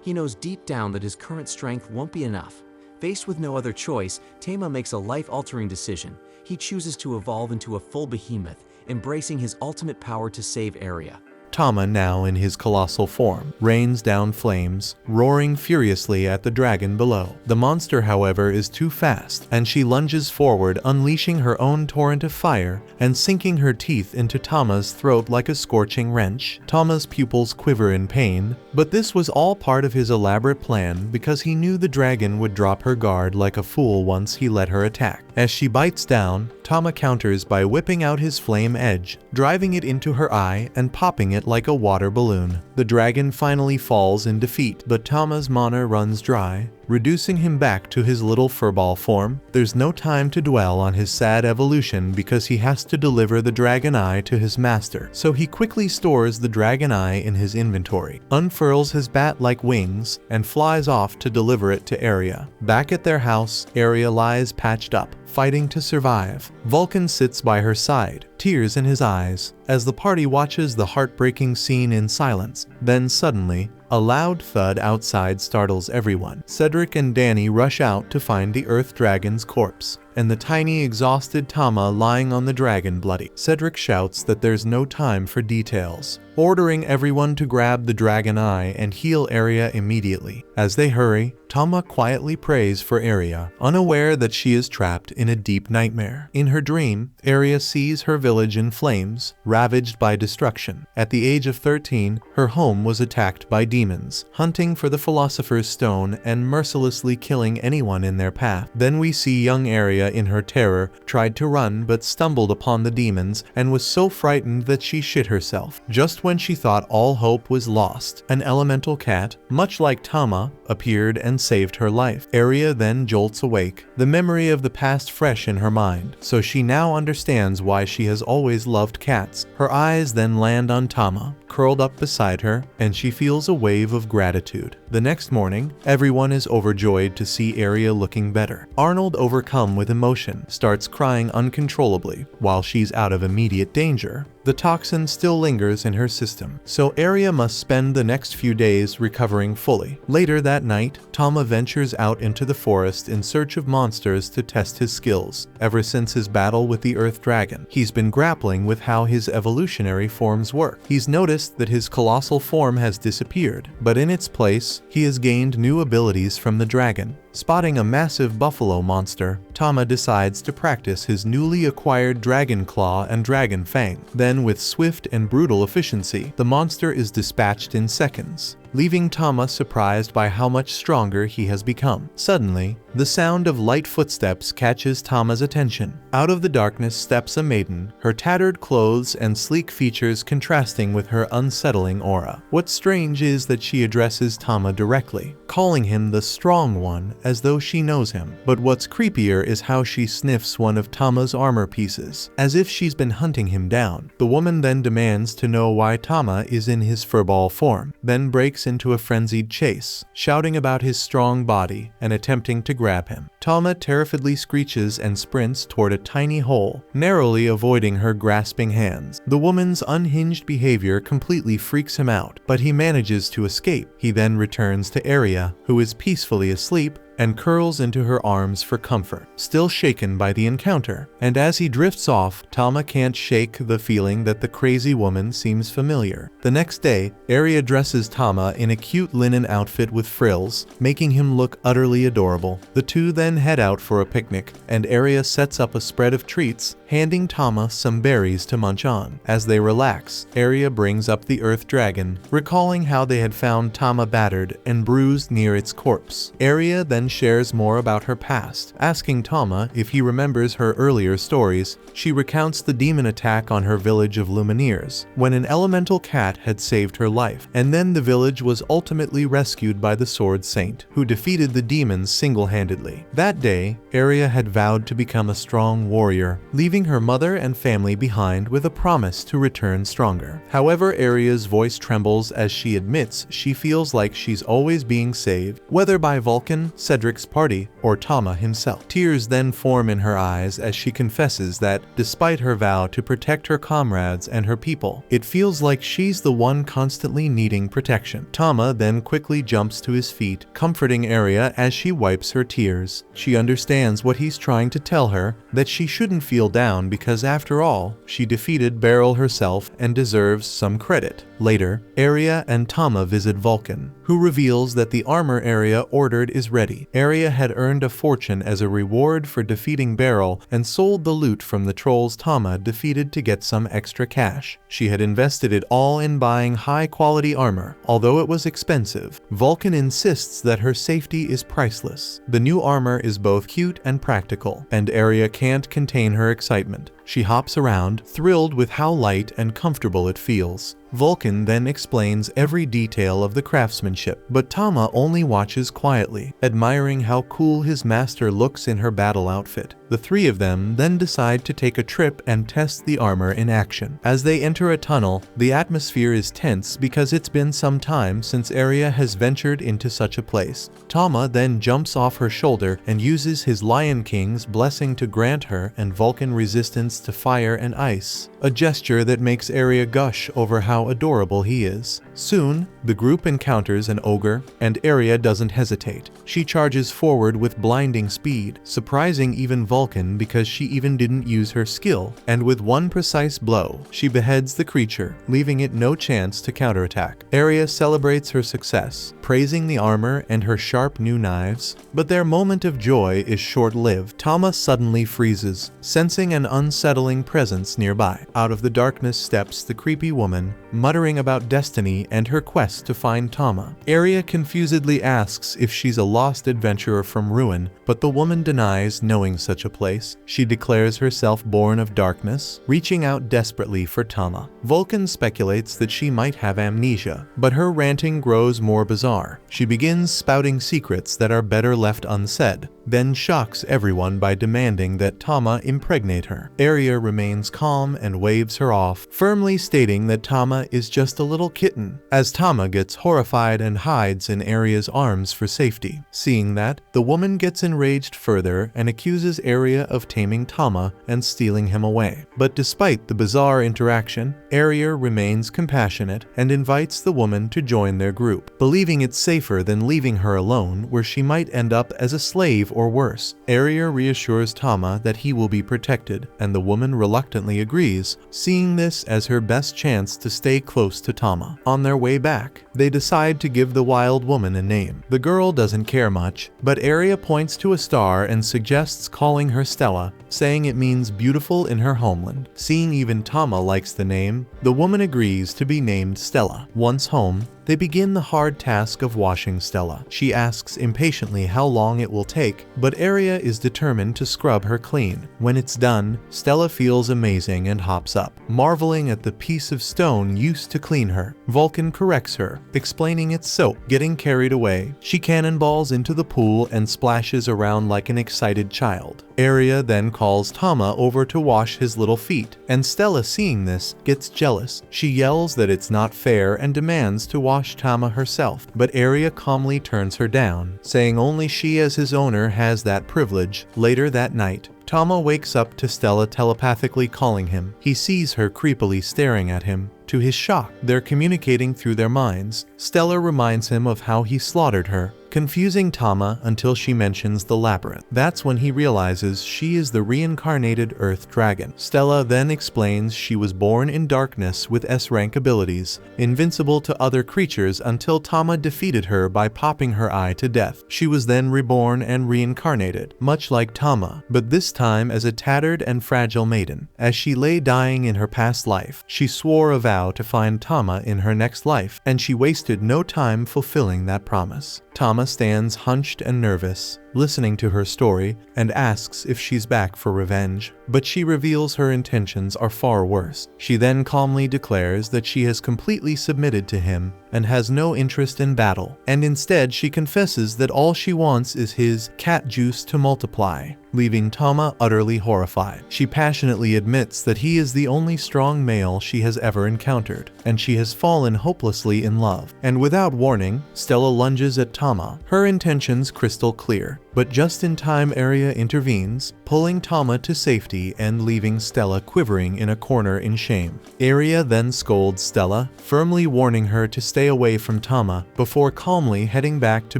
He knows deep down that his current strength won't be enough. Faced with no other choice, Tama makes a life-altering decision. He chooses to evolve into a full behemoth, embracing his ultimate power to save Aria. Tama, now in his colossal form, rains down flames, roaring furiously at the dragon below. The monster, however, is too fast, and she lunges forward, unleashing her own torrent of fire and sinking her teeth into Tama's throat like a scorching wrench. Tama's pupils quiver in pain, but this was all part of his elaborate plan because he knew the dragon would drop her guard like a fool once he let her attack. As she bites down, Tama counters by whipping out his flame edge, driving it into her eye and popping it like a water balloon. The dragon finally falls in defeat, but Tama's mana runs dry, reducing him back to his little furball form. There's no time to dwell on his sad evolution because he has to deliver the dragon eye to his master, so he quickly stores the dragon eye in his inventory, unfurls his bat-like wings, and flies off to deliver it to Aria. Back at their house, Aria lies patched up, fighting to survive. Vulcan sits by her side, tears in his eyes, as the party watches the heartbreaking scene in silence. Then suddenly, a loud thud outside startles everyone. Cedric and Danny rush out to find the Earth Dragon's corpse, and the tiny exhausted Tama lying on the dragon bloody. Cedric shouts that there's no time for details, ordering everyone to grab the dragon eye and heal Aria immediately. As they hurry, Tama quietly prays for Aria, unaware that she is trapped in a deep nightmare. In her dream, Aria sees her village in flames, ravaged by destruction. At the age of 13, her home was attacked by demons, hunting for the Philosopher's Stone and mercilessly killing anyone in their path. Then we see young Aria in her terror tried to run but stumbled upon the demons and was so frightened that she shit herself. Just when she thought all hope was lost, an elemental cat, much like Tama, appeared and saved her life. Aria then jolts awake, the memory of the past fresh in her mind, so she now understands why she has always loved cats. Her eyes then land on Tama, curled up beside her, and she feels a wave of gratitude. The next morning, everyone is overjoyed to see Aria looking better. Arnold, overcome with emotion, starts crying uncontrollably. While she's out of immediate danger, the toxin still lingers in her system, so Aria must spend the next few days recovering fully. Later that night, Tama ventures out into the forest in search of monsters to test his skills. Ever since his battle with the Earth Dragon, he's been grappling with how his evolutionary forms work. He's noticed that his colossal form has disappeared, but in its place, he has gained new abilities from the dragon. Spotting a massive buffalo monster, Tama decides to practice his newly acquired Dragon Claw and Dragon Fang. Then, with swift and brutal efficiency, the monster is dispatched in seconds, leaving Tama surprised by how much stronger he has become. Suddenly, the sound of light footsteps catches Tama's attention. Out of the darkness steps a maiden, her tattered clothes and sleek features contrasting with her unsettling aura. What's strange is that she addresses Tama directly, calling him the Strong One as though she knows him. But what's creepier is how she sniffs one of Tama's armor pieces, as if she's been hunting him down. The woman then demands to know why Tama is in his furball form, then breaks into a frenzied chase, shouting about his strong body and attempting to grab him. Tama terrifiedly screeches and sprints toward a tiny hole, narrowly avoiding her grasping hands. The woman's unhinged behavior completely freaks him out, but he manages to escape. He then returns to Aria, who is peacefully asleep, and curls into her arms for comfort, still shaken by the encounter. And as he drifts off, Tama can't shake the feeling that the crazy woman seems familiar. The next day, Aria dresses Tama in a cute linen outfit with frills, making him look utterly adorable. The two then head out for a picnic, and Aria sets up a spread of treats, handing Tama some berries to munch on. As they relax, Aria brings up the Earth Dragon, recalling how they had found Tama battered and bruised near its corpse. Aria then shares more about her past, asking Tama if he remembers her earlier stories. She recounts the demon attack on her village of Lumineers, when an elemental cat had saved her life, and then the village was ultimately rescued by the Sword Saint, who defeated the demons single-handedly. That day, Aria had vowed to become a strong warrior, leaving her mother and family behind with a promise to return stronger. However, Aria's voice trembles as she admits she feels like she's always being saved, whether by Vulcan, Cedric's party, or Tama himself. Tears then form in her eyes as she confesses that, despite her vow to protect her comrades and her people, it feels like she's the one constantly needing protection. Tama then quickly jumps to his feet, comforting Aria as she wipes her tears. She understands what he's trying to tell her, that she shouldn't feel down because after all, she defeated Beryl herself and deserves some credit. Later, Aria and Tama visit Vulcan, who reveals that the armor Aria ordered is ready. Aria had earned a fortune as a reward for defeating Beryl and sold the loot from the trolls Tama defeated to get some extra cash. She had invested it all in buying high-quality armor. Although it was expensive, Vulcan insists that her safety is priceless. The new armor is both cute and practical, and Aria can't contain her excitement. She hops around, thrilled with how light and comfortable it feels. Vulcan then explains every detail of the craftsmanship, but Tama only watches quietly, admiring how cool his master looks in her battle outfit. The three of them then decide to take a trip and test the armor in action. As they enter a tunnel, the atmosphere is tense because it's been some time since Aria has ventured into such a place. Tama then jumps off her shoulder and uses his Lion King's blessing to grant her and Vulcan resistance to fire and ice, a gesture that makes Aria gush over how adorable he is. Soon, the group encounters an ogre, and Aria doesn't hesitate. She charges forward with blinding speed, surprising even Vulcan because she even didn't use her skill, and with one precise blow, she beheads the creature, leaving it no chance to counterattack. Aria celebrates her success, praising the armor and her sharp new knives, but their moment of joy is short-lived. Tama suddenly freezes, sensing an unsettling presence nearby. Out of the darkness steps the creepy woman, muttering about destiny and her quest to find Tama. Aria confusedly asks if she's a lost adventurer from Ruin, but the woman denies knowing such a place. She declares herself born of darkness, reaching out desperately for Tama. Vulcan speculates that she might have amnesia, but her ranting grows more bizarre. She begins spouting secrets that are better left unsaid, then shocks everyone by demanding that Tama impregnate her. Aria remains calm and waves her off, firmly stating that Tama is just a little kitten, as Tama gets horrified and hides in Aria's arms for safety. Seeing that, the woman gets enraged further and accuses Aria of taming Tama and stealing him away. But despite the bizarre interaction, Aria remains compassionate and invites the woman to join their group, believing it's safer than leaving her alone where she might end up as a slave or worse. Aria reassures Tama that he will be protected, and the woman reluctantly agrees, seeing this as her best chance to stay close to Tama. On their way back, they decide to give the wild woman a name. The girl doesn't care much, but Aria points to a star and suggests calling her Stella, saying it means beautiful in her homeland. Seeing even Tama likes the name, the woman agrees to be named Stella. Once home, they begin the hard task of washing Stella. She asks impatiently how long it will take, but Aria is determined to scrub her clean. When it's done, Stella feels amazing and hops up, marveling at the piece of stone used to clean her. Vulcan corrects her, explaining it's soap. Getting carried away, she cannonballs into the pool and splashes around like an excited child. Aria then calls Tama over to wash his little feet, and Stella, seeing this, gets jealous. She yells that it's not fair and demands to wash Tama herself, but Aria calmly turns her down, saying only she as his owner has that privilege. Later that night, Tama wakes up to Stella telepathically calling him. He sees her creepily staring at him. To his shock, they're communicating through their minds. Stella reminds him of how he slaughtered her, confusing Tama until she mentions the labyrinth. That's when he realizes she is the reincarnated Earth Dragon. Stella then explains she was born in darkness with S-rank abilities, invincible to other creatures until Tama defeated her by popping her eye to death. She was then reborn and reincarnated, much like Tama, but this time as a tattered and fragile maiden. As she lay dying in her past life, she swore a vow to find Tama in her next life, and she wasted no time fulfilling that promise. Tama stands hunched and nervous, listening to her story, and asks if she's back for revenge, but she reveals her intentions are far worse. She then calmly declares that she has completely submitted to him and has no interest in battle, and instead she confesses that all she wants is his cat juice to multiply, leaving Tama utterly horrified. She passionately admits that he is the only strong male she has ever encountered, and she has fallen hopelessly in love. And without warning, Stella lunges at Tama, her intentions crystal clear. But just in time, Aria intervenes, pulling Tama to safety and leaving Stella quivering in a corner in shame. Aria then scolds Stella, firmly warning her to stay away from Tama before calmly heading back to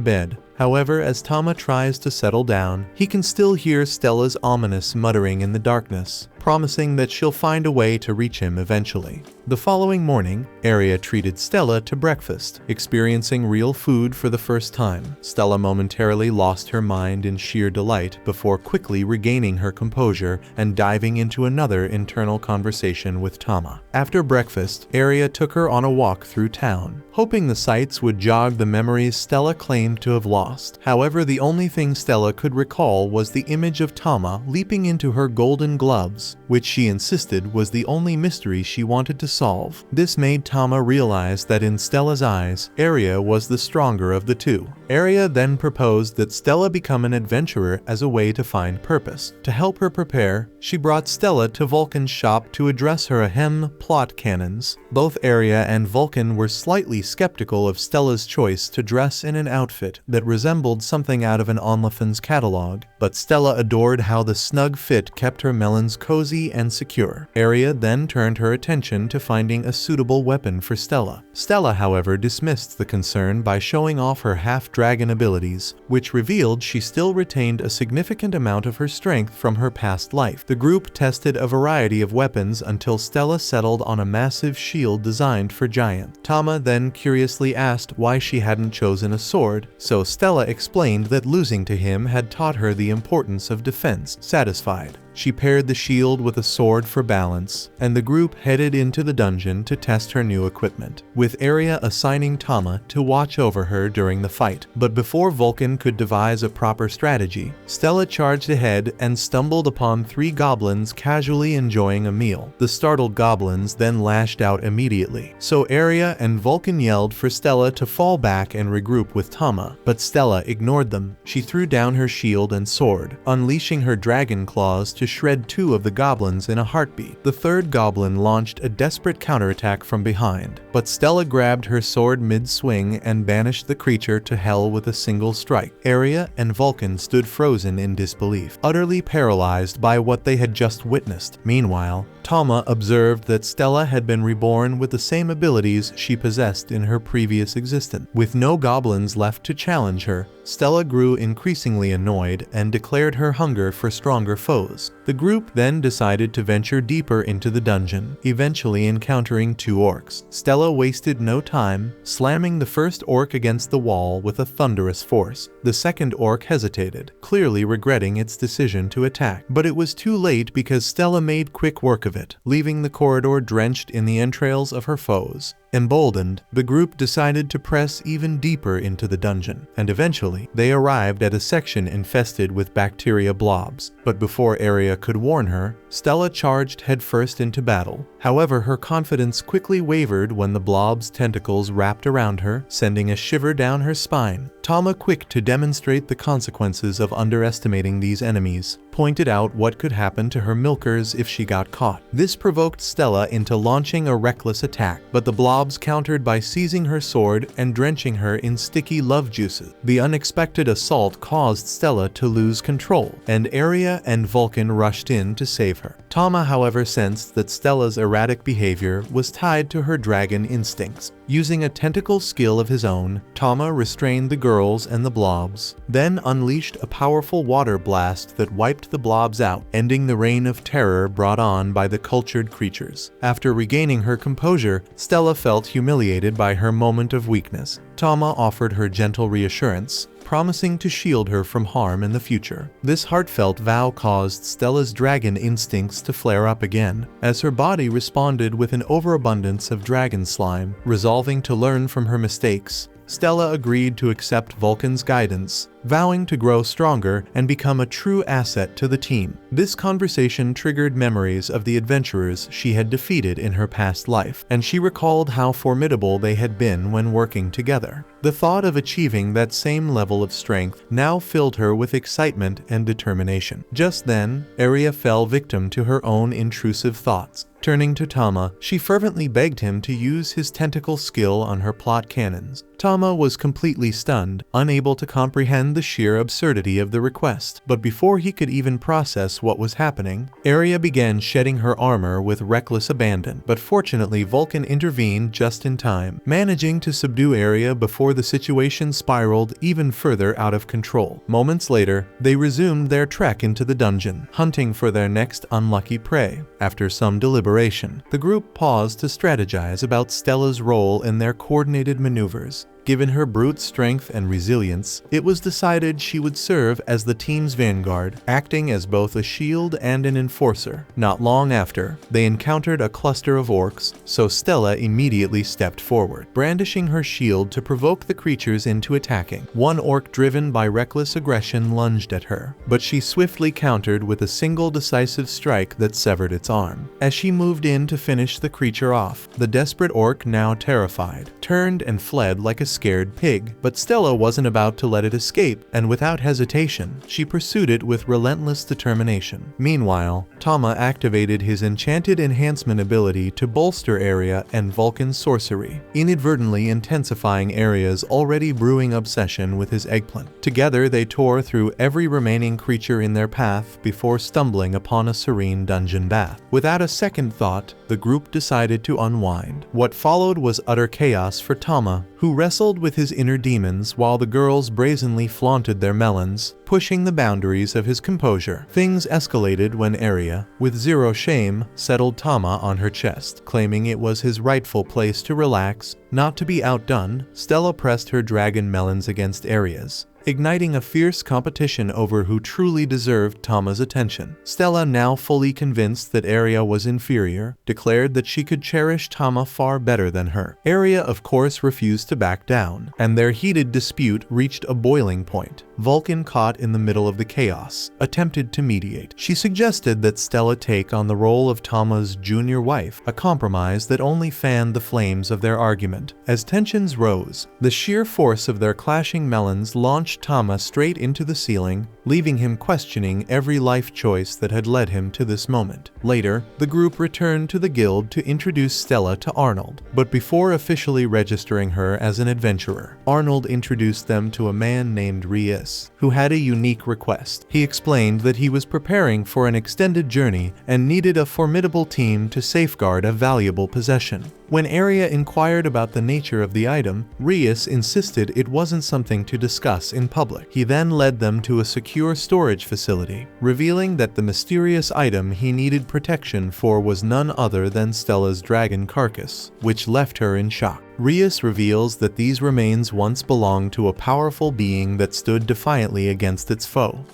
bed. However, as Tama tries to settle down, he can still hear Stella's ominous muttering in the darkness, promising that she'll find a way to reach him eventually. The following morning, Aria treated Stella to breakfast, experiencing real food for the first time. Stella momentarily lost her mind in sheer delight before quickly regaining her composure and diving into another internal conversation with Tama. After breakfast, Aria took her on a walk through town, hoping the sights would jog the memories Stella claimed to have lost. However, the only thing Stella could recall was the image of Tama leaping into her golden gloves universe, which she insisted was the only mystery she wanted to solve. This made Tama realize that in Stella's eyes, Aria was the stronger of the two. Aria then proposed that Stella become an adventurer as a way to find purpose. To help her prepare, she brought Stella to Vulcan's shop to address her ahem plot cannons. Both Aria and Vulcan were slightly skeptical of Stella's choice to dress in an outfit that resembled something out of an OnlyFans catalog, but Stella adored how the snug fit kept her melons cozy and secure. Aria then turned her attention to finding a suitable weapon for Stella. Stella, however, dismissed the concern by showing off her half-dragon abilities, which revealed she still retained a significant amount of her strength from her past life. The group tested a variety of weapons until Stella settled on a massive shield designed for giants. Tama then curiously asked why she hadn't chosen a sword, so Stella explained that losing to him had taught her the importance of defense. Satisfied, she paired the shield with a sword for balance, and the group headed into the dungeon to test her new equipment, with Aria assigning Tama to watch over her during the fight. But before Vulcan could devise a proper strategy, Stella charged ahead and stumbled upon 3 goblins casually enjoying a meal. The startled goblins then lashed out immediately, so Aria and Vulcan yelled for Stella to fall back and regroup with Tama, but Stella ignored them. She threw down her shield and sword, unleashing her dragon claws to shred 2 of the goblins in a heartbeat. The 3rd goblin launched a desperate counterattack from behind, but Stella grabbed her sword mid-swing and banished the creature to hell with a single strike. Aria and Vulcan stood frozen in disbelief, utterly paralyzed by what they had just witnessed. Meanwhile, Tama observed that Stella had been reborn with the same abilities she possessed in her previous existence. With no goblins left to challenge her, Stella grew increasingly annoyed and declared her hunger for stronger foes. The group then decided to venture deeper into the dungeon, eventually encountering 2 orcs. Stella wasted no time, slamming the first orc against the wall with a thunderous force. The second orc hesitated, clearly regretting its decision to attack, but it was too late because Stella made quick work of it, leaving the corridor drenched in the entrails of her foes. Emboldened, the group decided to press even deeper into the dungeon, and eventually, they arrived at a section infested with bacteria blobs. But before Aria could warn her, Stella charged headfirst into battle. However, her confidence quickly wavered when the blob's tentacles wrapped around her, sending a shiver down her spine. Tama, quick to demonstrate the consequences of underestimating these enemies, pointed out what could happen to her milkers if she got caught. This provoked Stella into launching a reckless attack, but the blobs countered by seizing her sword and drenching her in sticky love juices. The unexpected assault caused Stella to lose control, and Aria and Vulcan rushed in to save her. Tama, however, sensed that Stella's erratic behavior was tied to her dragon instincts. Using a tentacle skill of his own, Tama restrained the girls and the blobs, then unleashed a powerful water blast that wiped the blobs out, ending the reign of terror brought on by the cultured creatures. After regaining her composure, Stella felt humiliated by her moment of weakness. Tama offered her gentle reassurance, promising to shield her from harm in the future. This heartfelt vow caused Stella's dragon instincts to flare up again, as her body responded with an overabundance of dragon slime. Resolving to learn from her mistakes, Stella agreed to accept Vulcan's guidance, vowing to grow stronger and become a true asset to the team. This conversation triggered memories of the adventurers she had defeated in her past life, and she recalled how formidable they had been when working together. The thought of achieving that same level of strength now filled her with excitement and determination. Just then, Aria fell victim to her own intrusive thoughts. Turning to Tama, she fervently begged him to use his tentacle skill on her plot cannons. Tama was completely stunned, unable to comprehend the sheer absurdity of the request. But before he could even process what was happening, Aria began shedding her armor with reckless abandon. But fortunately, Vulcan intervened just in time, managing to subdue Aria before the situation spiraled even further out of control. Moments later, they resumed their trek into the dungeon, hunting for their next unlucky prey. After some deliberation, the group paused to strategize about Stella's role in their coordinated maneuvers. Given her brute strength and resilience, it was decided she would serve as the team's vanguard, acting as both a shield and an enforcer. Not long after, they encountered a cluster of orcs, so Stella immediately stepped forward, brandishing her shield to provoke the creatures into attacking. One orc, driven by reckless aggression, lunged at her, but she swiftly countered with a single decisive strike that severed its arm. As she moved in to finish the creature off, the desperate orc, now terrified, turned and fled like a scared pig. But Stella wasn't about to let it escape, and without hesitation, she pursued it with relentless determination. Meanwhile, Tama activated his enchanted enhancement ability to bolster Area and Vulcan's sorcery, inadvertently intensifying Area's already brewing obsession with his eggplant. Together, they tore through every remaining creature in their path before stumbling upon a serene dungeon bath. Without a second thought, the group decided to unwind. What followed was utter chaos for Tama, who wrestled with his inner demons while the girls brazenly flaunted their melons, pushing the boundaries of his composure. Things escalated when Area, with zero shame, settled Tama on her chest, claiming it was his rightful place to relax. Not to be outdone, Stella pressed her dragon melons against Area's, igniting a fierce competition over who truly deserved Tama's attention. Stella, now fully convinced that Area was inferior, declared that she could cherish Tama far better than her. Area, of course, refused to back down, and their heated dispute reached a boiling point. Vulcan, caught in the middle of the chaos, attempted to mediate. She suggested that Stella take on the role of Tama's junior wife, a compromise that only fanned the flames of their argument. As tensions rose, the sheer force of their clashing melons launched Tama straight into the ceiling, leaving him questioning every life choice that had led him to this moment. Later, the group returned to the guild to introduce Stella to Arnold, but before officially registering her as an adventurer, Arnold introduced them to a man named Reis, who had a unique request. He explained that he was preparing for an extended journey and needed a formidable team to safeguard a valuable possession. When Area inquired about the nature of the item, Reis insisted it wasn't something to discuss in public. He then led them to a secure storage facility, revealing that the mysterious item he needed protection for was none other than Stella's dragon carcass, which left her in shock. Reis reveals that these remains once belonged to a powerful being that stood defiantly against its foe.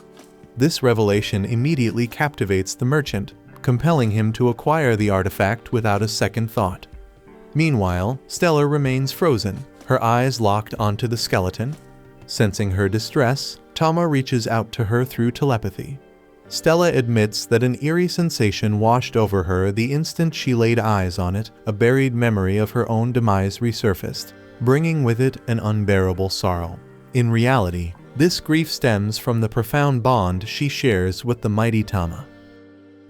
This revelation immediately captivates the merchant, compelling him to acquire the artifact without a second thought. Meanwhile, Stella remains frozen, her eyes locked onto the skeleton. Sensing her distress, Tama reaches out to her through telepathy. Stella admits that an eerie sensation washed over her the instant she laid eyes on it. A buried memory of her own demise resurfaced, bringing with it an unbearable sorrow. In reality, this grief stems from the profound bond she shares with the mighty Tama.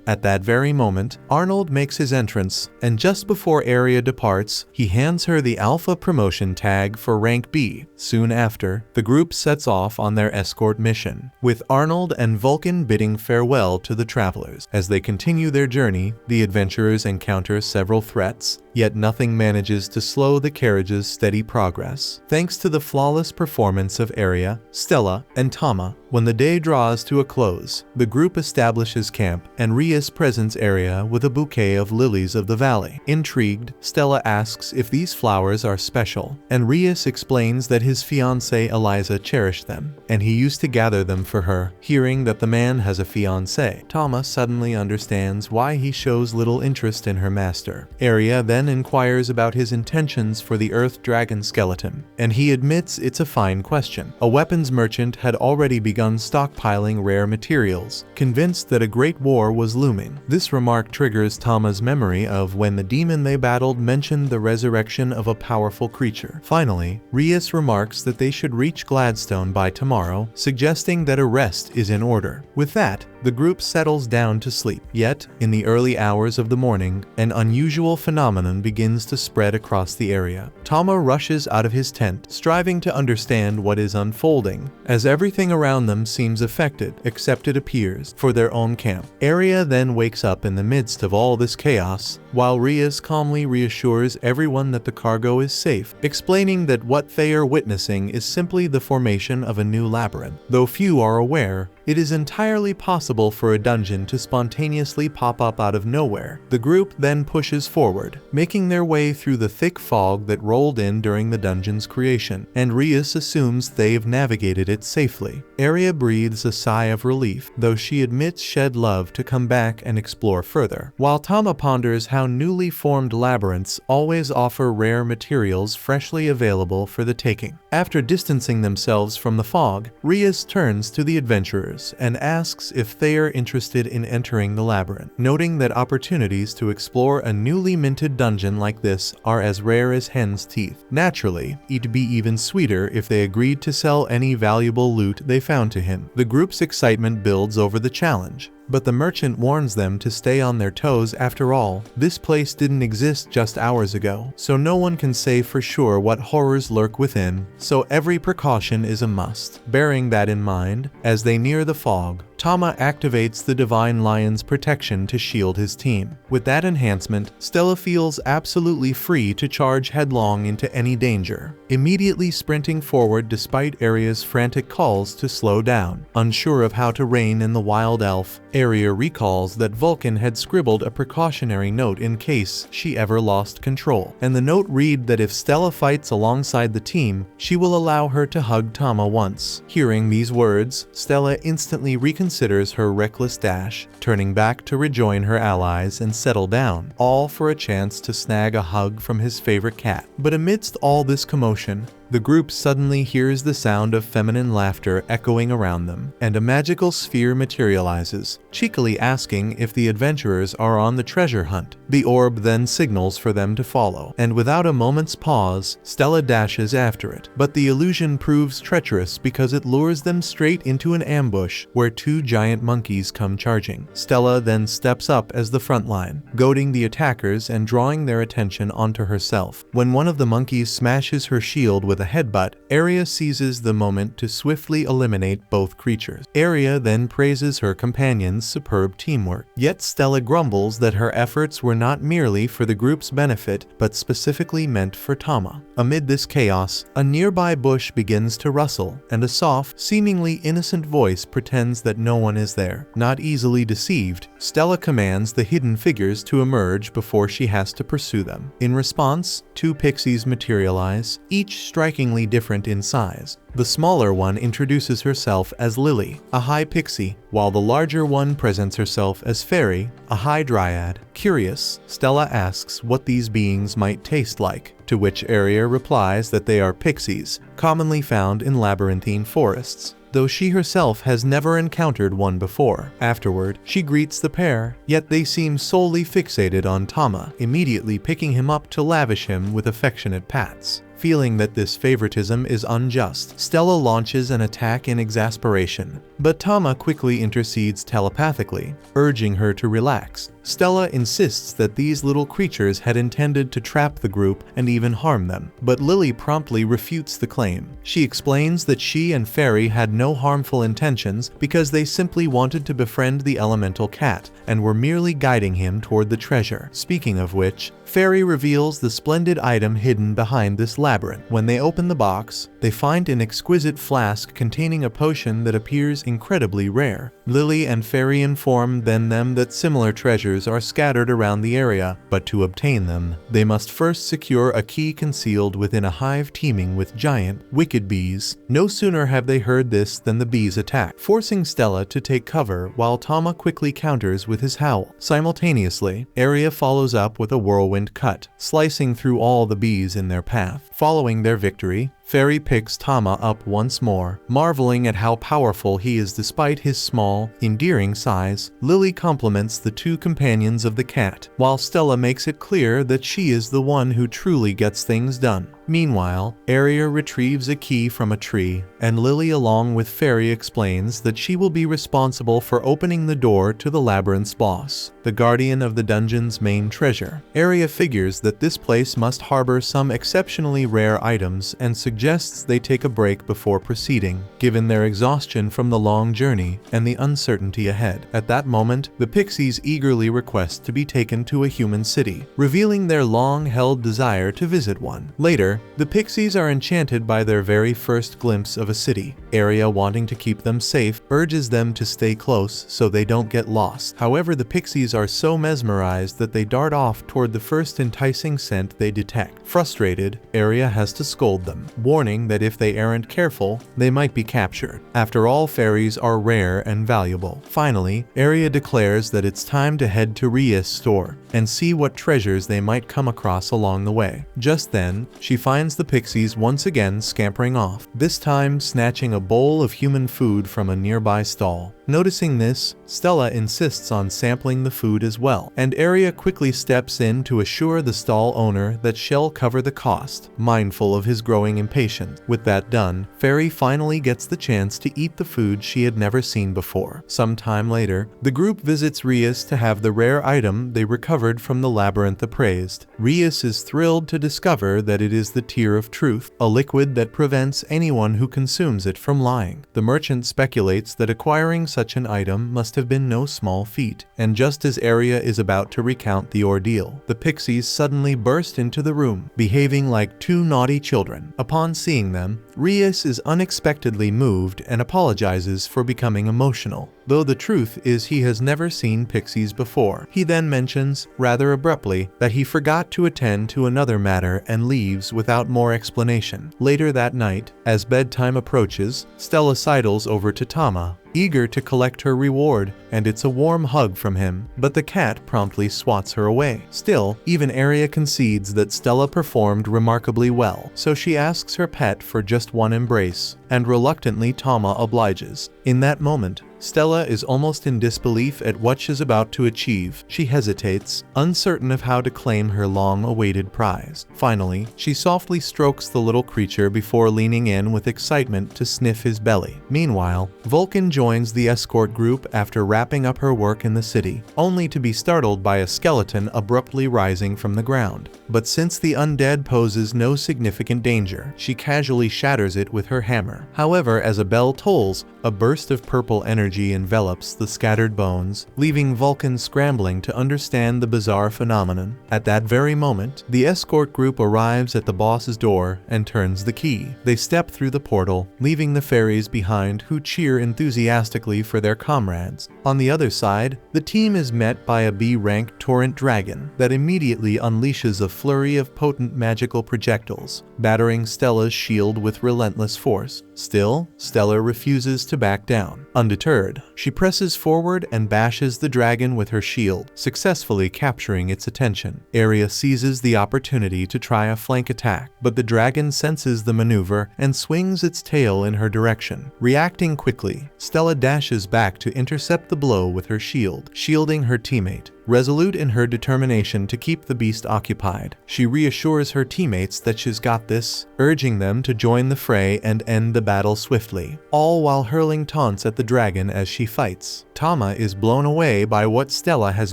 At that very moment, Arnold makes his entrance, and just before Area departs, he hands her the Alpha promotion tag for rank B. Soon after, the group sets off on their escort mission, with Arnold and Vulcan bidding farewell to the travelers. As they continue their journey, the adventurers encounter several threats, yet nothing manages to slow the carriage's steady progress. Thanks to the flawless performance of Area, Stella, and Tama, when the day draws to a close, the group establishes camp, and Reis presents Area with a bouquet of lilies of the valley. Intrigued, Stella asks if these flowers are special, and Reis explains that his fiancée Eliza cherished them, and he used to gather them for her. Hearing that the man has a fiancée, Tama suddenly understands why he shows little interest in her master. Area then inquires about his intentions for the Earth Dragon skeleton, and he admits it's a fine question. A weapons merchant had already begun stockpiling rare materials, convinced that a great war was looming. This remark triggers Tama's memory of when the demon they battled mentioned the resurrection of a powerful creature. Finally, Reis remarks that they should reach Gladstone by tomorrow, suggesting that a rest is in order. With that, the group settles down to sleep. Yet, in the early hours of the morning, an unusual phenomenon begins to spread across the area. Tama rushes out of his tent, striving to understand what is unfolding, as everything around them seems affected, except it appears, for their own camp. Area then wakes up in the midst of all this chaos, while Reis calmly reassures everyone that the cargo is safe, explaining that what they are witnessing is simply the formation of a new labyrinth. Though few are aware, It is entirely possible for a dungeon to spontaneously pop up out of nowhere. The group then pushes forward, making their way through the thick fog that rolled in during the dungeon's creation, and Rias assumes they've navigated it safely. Aria breathes a sigh of relief, though she admits she'd love to come back and explore further, while Tama ponders how newly formed labyrinths always offer rare materials freshly available for the taking. After distancing themselves from the fog, Rias turns to the adventurers and asks if they are interested in entering the labyrinth, noting that opportunities to explore a newly minted dungeon like this are as rare as hen's teeth. Naturally, it'd be even sweeter if they agreed to sell any valuable loot they found to him. The group's excitement builds over the challenge, but the merchant warns them to stay on their toes. After all, this place didn't exist just hours ago, so no one can say for sure what horrors lurk within, so every precaution is a must. Bearing that in mind, as they near the fog, Tama activates the Divine Lion's protection to shield his team. With that enhancement, Stella feels absolutely free to charge headlong into any danger, immediately sprinting forward despite Aria's frantic calls to slow down. Unsure of how to rein in the wild elf, Aria recalls that Vulcan had scribbled a precautionary note in case she ever lost control, and the note read that if Stella fights alongside the team, she will allow her to hug Tama once. Hearing these words, Stella instantly reconsiders her reckless dash, turning back to rejoin her allies and settle down, all for a chance to snag a hug from his favorite cat. But amidst all this commotion, the group suddenly hears the sound of feminine laughter echoing around them, and a magical sphere materializes, cheekily asking if the adventurers are on the treasure hunt. The orb then signals for them to follow, and without a moment's pause, Stella dashes after it. But the illusion proves treacherous because it lures them straight into an ambush where two giant monkeys come charging. Stella then steps up as the front line, goading the attackers and drawing their attention onto herself. When one of the monkeys smashes her shield with a headbutt, Aria seizes the moment to swiftly eliminate both creatures. Aria then praises her companion's superb teamwork, yet Stella grumbles that her efforts were not merely for the group's benefit, but specifically meant for Tama. Amid this chaos, a nearby bush begins to rustle, and a soft, seemingly innocent voice pretends that no one is there. Not easily deceived, Stella commands the hidden figures to emerge before she has to pursue them. In response, two pixies materialize, each strikingly different in size. The smaller one introduces herself as Lily, a high pixie, while the larger one presents herself as Fairy, a high dryad. Curious, Stella asks what these beings might taste like, to which Aria replies that they are pixies, commonly found in labyrinthine forests, though she herself has never encountered one before. Afterward, she greets the pair, yet they seem solely fixated on Tama, immediately picking him up to lavish him with affectionate pats. Feeling that this favoritism is unjust, Stella launches an attack in exasperation, but Tama quickly intercedes telepathically, urging her to relax. Stella insists that these little creatures had intended to trap the group and even harm them, but Lily promptly refutes the claim. She explains that she and Fairy had no harmful intentions because they simply wanted to befriend the elemental cat and were merely guiding him toward the treasure. Speaking of which, Fairy reveals the splendid item hidden behind this labyrinth. When they open the box, they find an exquisite flask containing a potion that appears incredibly rare. Lily and Fairy inform them that similar treasures are scattered around the area, but to obtain them, they must first secure a key concealed within a hive teeming with giant, wicked bees. No sooner have they heard this than the bees attack, forcing Stella to take cover while Tama quickly counters with his howl. Simultaneously, Aria follows up with a whirlwind cut, slicing through all the bees in their path. Following their victory, Fairy picks Tama up once more, marveling at how powerful he is despite his small, endearing size. Lily compliments the two companions of the cat, while Stella makes it clear that she is the one who truly gets things done. Meanwhile, Aria retrieves a key from a tree, and Lily along with Fairy explains that she will be responsible for opening the door to the labyrinth's boss, the guardian of the dungeon's main treasure. Aria figures that this place must harbor some exceptionally rare items and suggests suggests they take a break before proceeding, given their exhaustion from the long journey and the uncertainty ahead. At that moment, the pixies eagerly request to be taken to a human city, revealing their long-held desire to visit one. Later, the pixies are enchanted by their very first glimpse of a city. Aria, wanting to keep them safe, urges them to stay close so they don't get lost. However, the pixies are so mesmerized that they dart off toward the first enticing scent they detect. Frustrated, Aria has to scold them, warning that if they aren't careful, they might be captured. After all, fairies are rare and valuable. Finally, Aria declares that it's time to head to Ria's store and see what treasures they might come across along the way. Just then, she finds the pixies once again scampering off, this time snatching a bowl of human food from a nearby stall. Noticing this, Stella insists on sampling the food as well, and Aria quickly steps in to assure the stall owner that she'll cover the cost, mindful of his growing impatience. With that done, Fairy finally gets the chance to eat the food she had never seen before. Sometime later, the group visits Rias to have the rare item they recovered from the labyrinth appraised. Rias is thrilled to discover that it is the Tear of Truth, a liquid that prevents anyone who consumes it from lying. The merchant speculates that acquiring such an item must have been no small feat, and just as Aria is about to recount the ordeal, the pixies suddenly burst into the room, behaving like two naughty children. Upon seeing them, Rias is unexpectedly moved and apologizes for becoming emotional, though the truth is he has never seen pixies before. He then mentions, rather abruptly, that he forgot to attend to another matter and leaves without more explanation. Later that night, as bedtime approaches, Stella sidles over to Tama, eager to collect her reward, and it's a warm hug from him, but the cat promptly swats her away. Still, even Aria concedes that Stella performed remarkably well, so she asks her pet for just one embrace, and reluctantly Tama obliges. In that moment, Stella is almost in disbelief at what she's about to achieve. She hesitates, uncertain of how to claim her long-awaited prize. Finally, she softly strokes the little creature before leaning in with excitement to sniff his belly. Meanwhile, Vulcan joins the escort group after wrapping up her work in the city, only to be startled by a skeleton abruptly rising from the ground. But since the undead poses no significant danger, she casually shatters it with her hammer. However, as a bell tolls, a burst of purple energy envelops the scattered bones, leaving Vulcan scrambling to understand the bizarre phenomenon. At that very moment, the escort group arrives at the boss's door and turns the key. They step through the portal, leaving the fairies behind, who cheer enthusiastically for their comrades. On the other side, the team is met by a B-rank torrent dragon that immediately unleashes a flurry of potent magical projectiles, battering Stella's shield with relentless force. Still, Stella refuses to back down. Undeterred, she presses forward and bashes the dragon with her shield, successfully capturing its attention. Aria seizes the opportunity to try a flank attack, but the dragon senses the maneuver and swings its tail in her direction. Reacting quickly, Stella dashes back to intercept the blow with her shield, shielding her teammate. Resolute in her determination to keep the beast occupied, she reassures her teammates that she's got this, urging them to join the fray and end the battle swiftly, all while hurling taunts at the dragon as she fights. Tama is blown away by what Stella has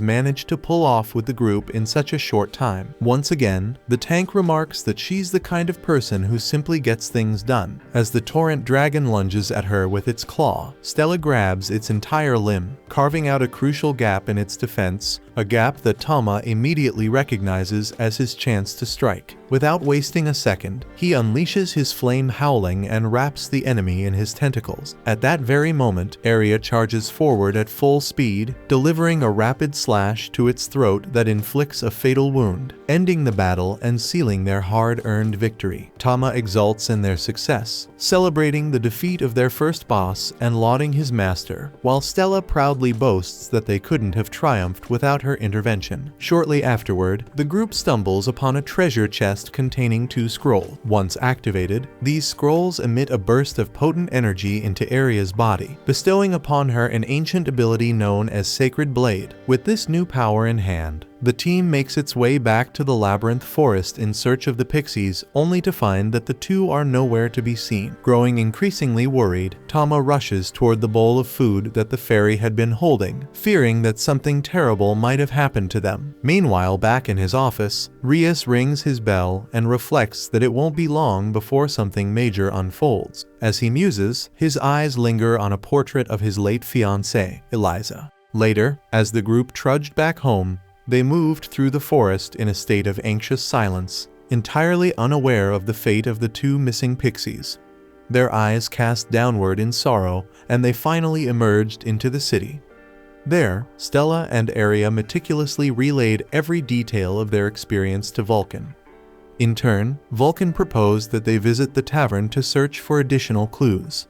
managed to pull off with the group in such a short time. Once again, the tank remarks that she's the kind of person who simply gets things done. As the torrent dragon lunges at her with its claw, Stella grabs its entire limb, carving out a crucial gap in its defense, a gap that Tama immediately recognizes as his chance to strike. Without wasting a second, he unleashes his flame howling and wraps the enemy in his tentacles. At that very moment, Aria charges forward at full speed, delivering a rapid slash to its throat that inflicts a fatal wound, ending the battle and sealing their hard-earned victory. Tama exults in their success, celebrating the defeat of their first boss and lauding his master, while Stella proudly boasts that they couldn't have triumphed without her intervention. Shortly afterward, the group stumbles upon a treasure chest containing 2 scrolls. Once activated, these scrolls emit a burst of potent energy into Aria's body, bestowing upon her an ancient ability known as Sacred Blade. With this new power in hand, The team makes its way back to the labyrinth forest in search of the pixies, only to find that the two are nowhere to be seen. Growing increasingly worried, Tama rushes toward the bowl of food that the fairy had been holding, fearing that something terrible might have happened to them. Meanwhile, back in his office, Rias rings his bell and reflects that it won't be long before something major unfolds. As he muses, his eyes linger on a portrait of his late fiancée, Eliza. Later, as the group trudged back home, they moved through the forest in a state of anxious silence, entirely unaware of the fate of the two missing pixies. Their eyes cast downward in sorrow, and they finally emerged into the city. There, Stella and Aria meticulously relayed every detail of their experience to Vulcan. In turn, Vulcan proposed that they visit the tavern to search for additional clues.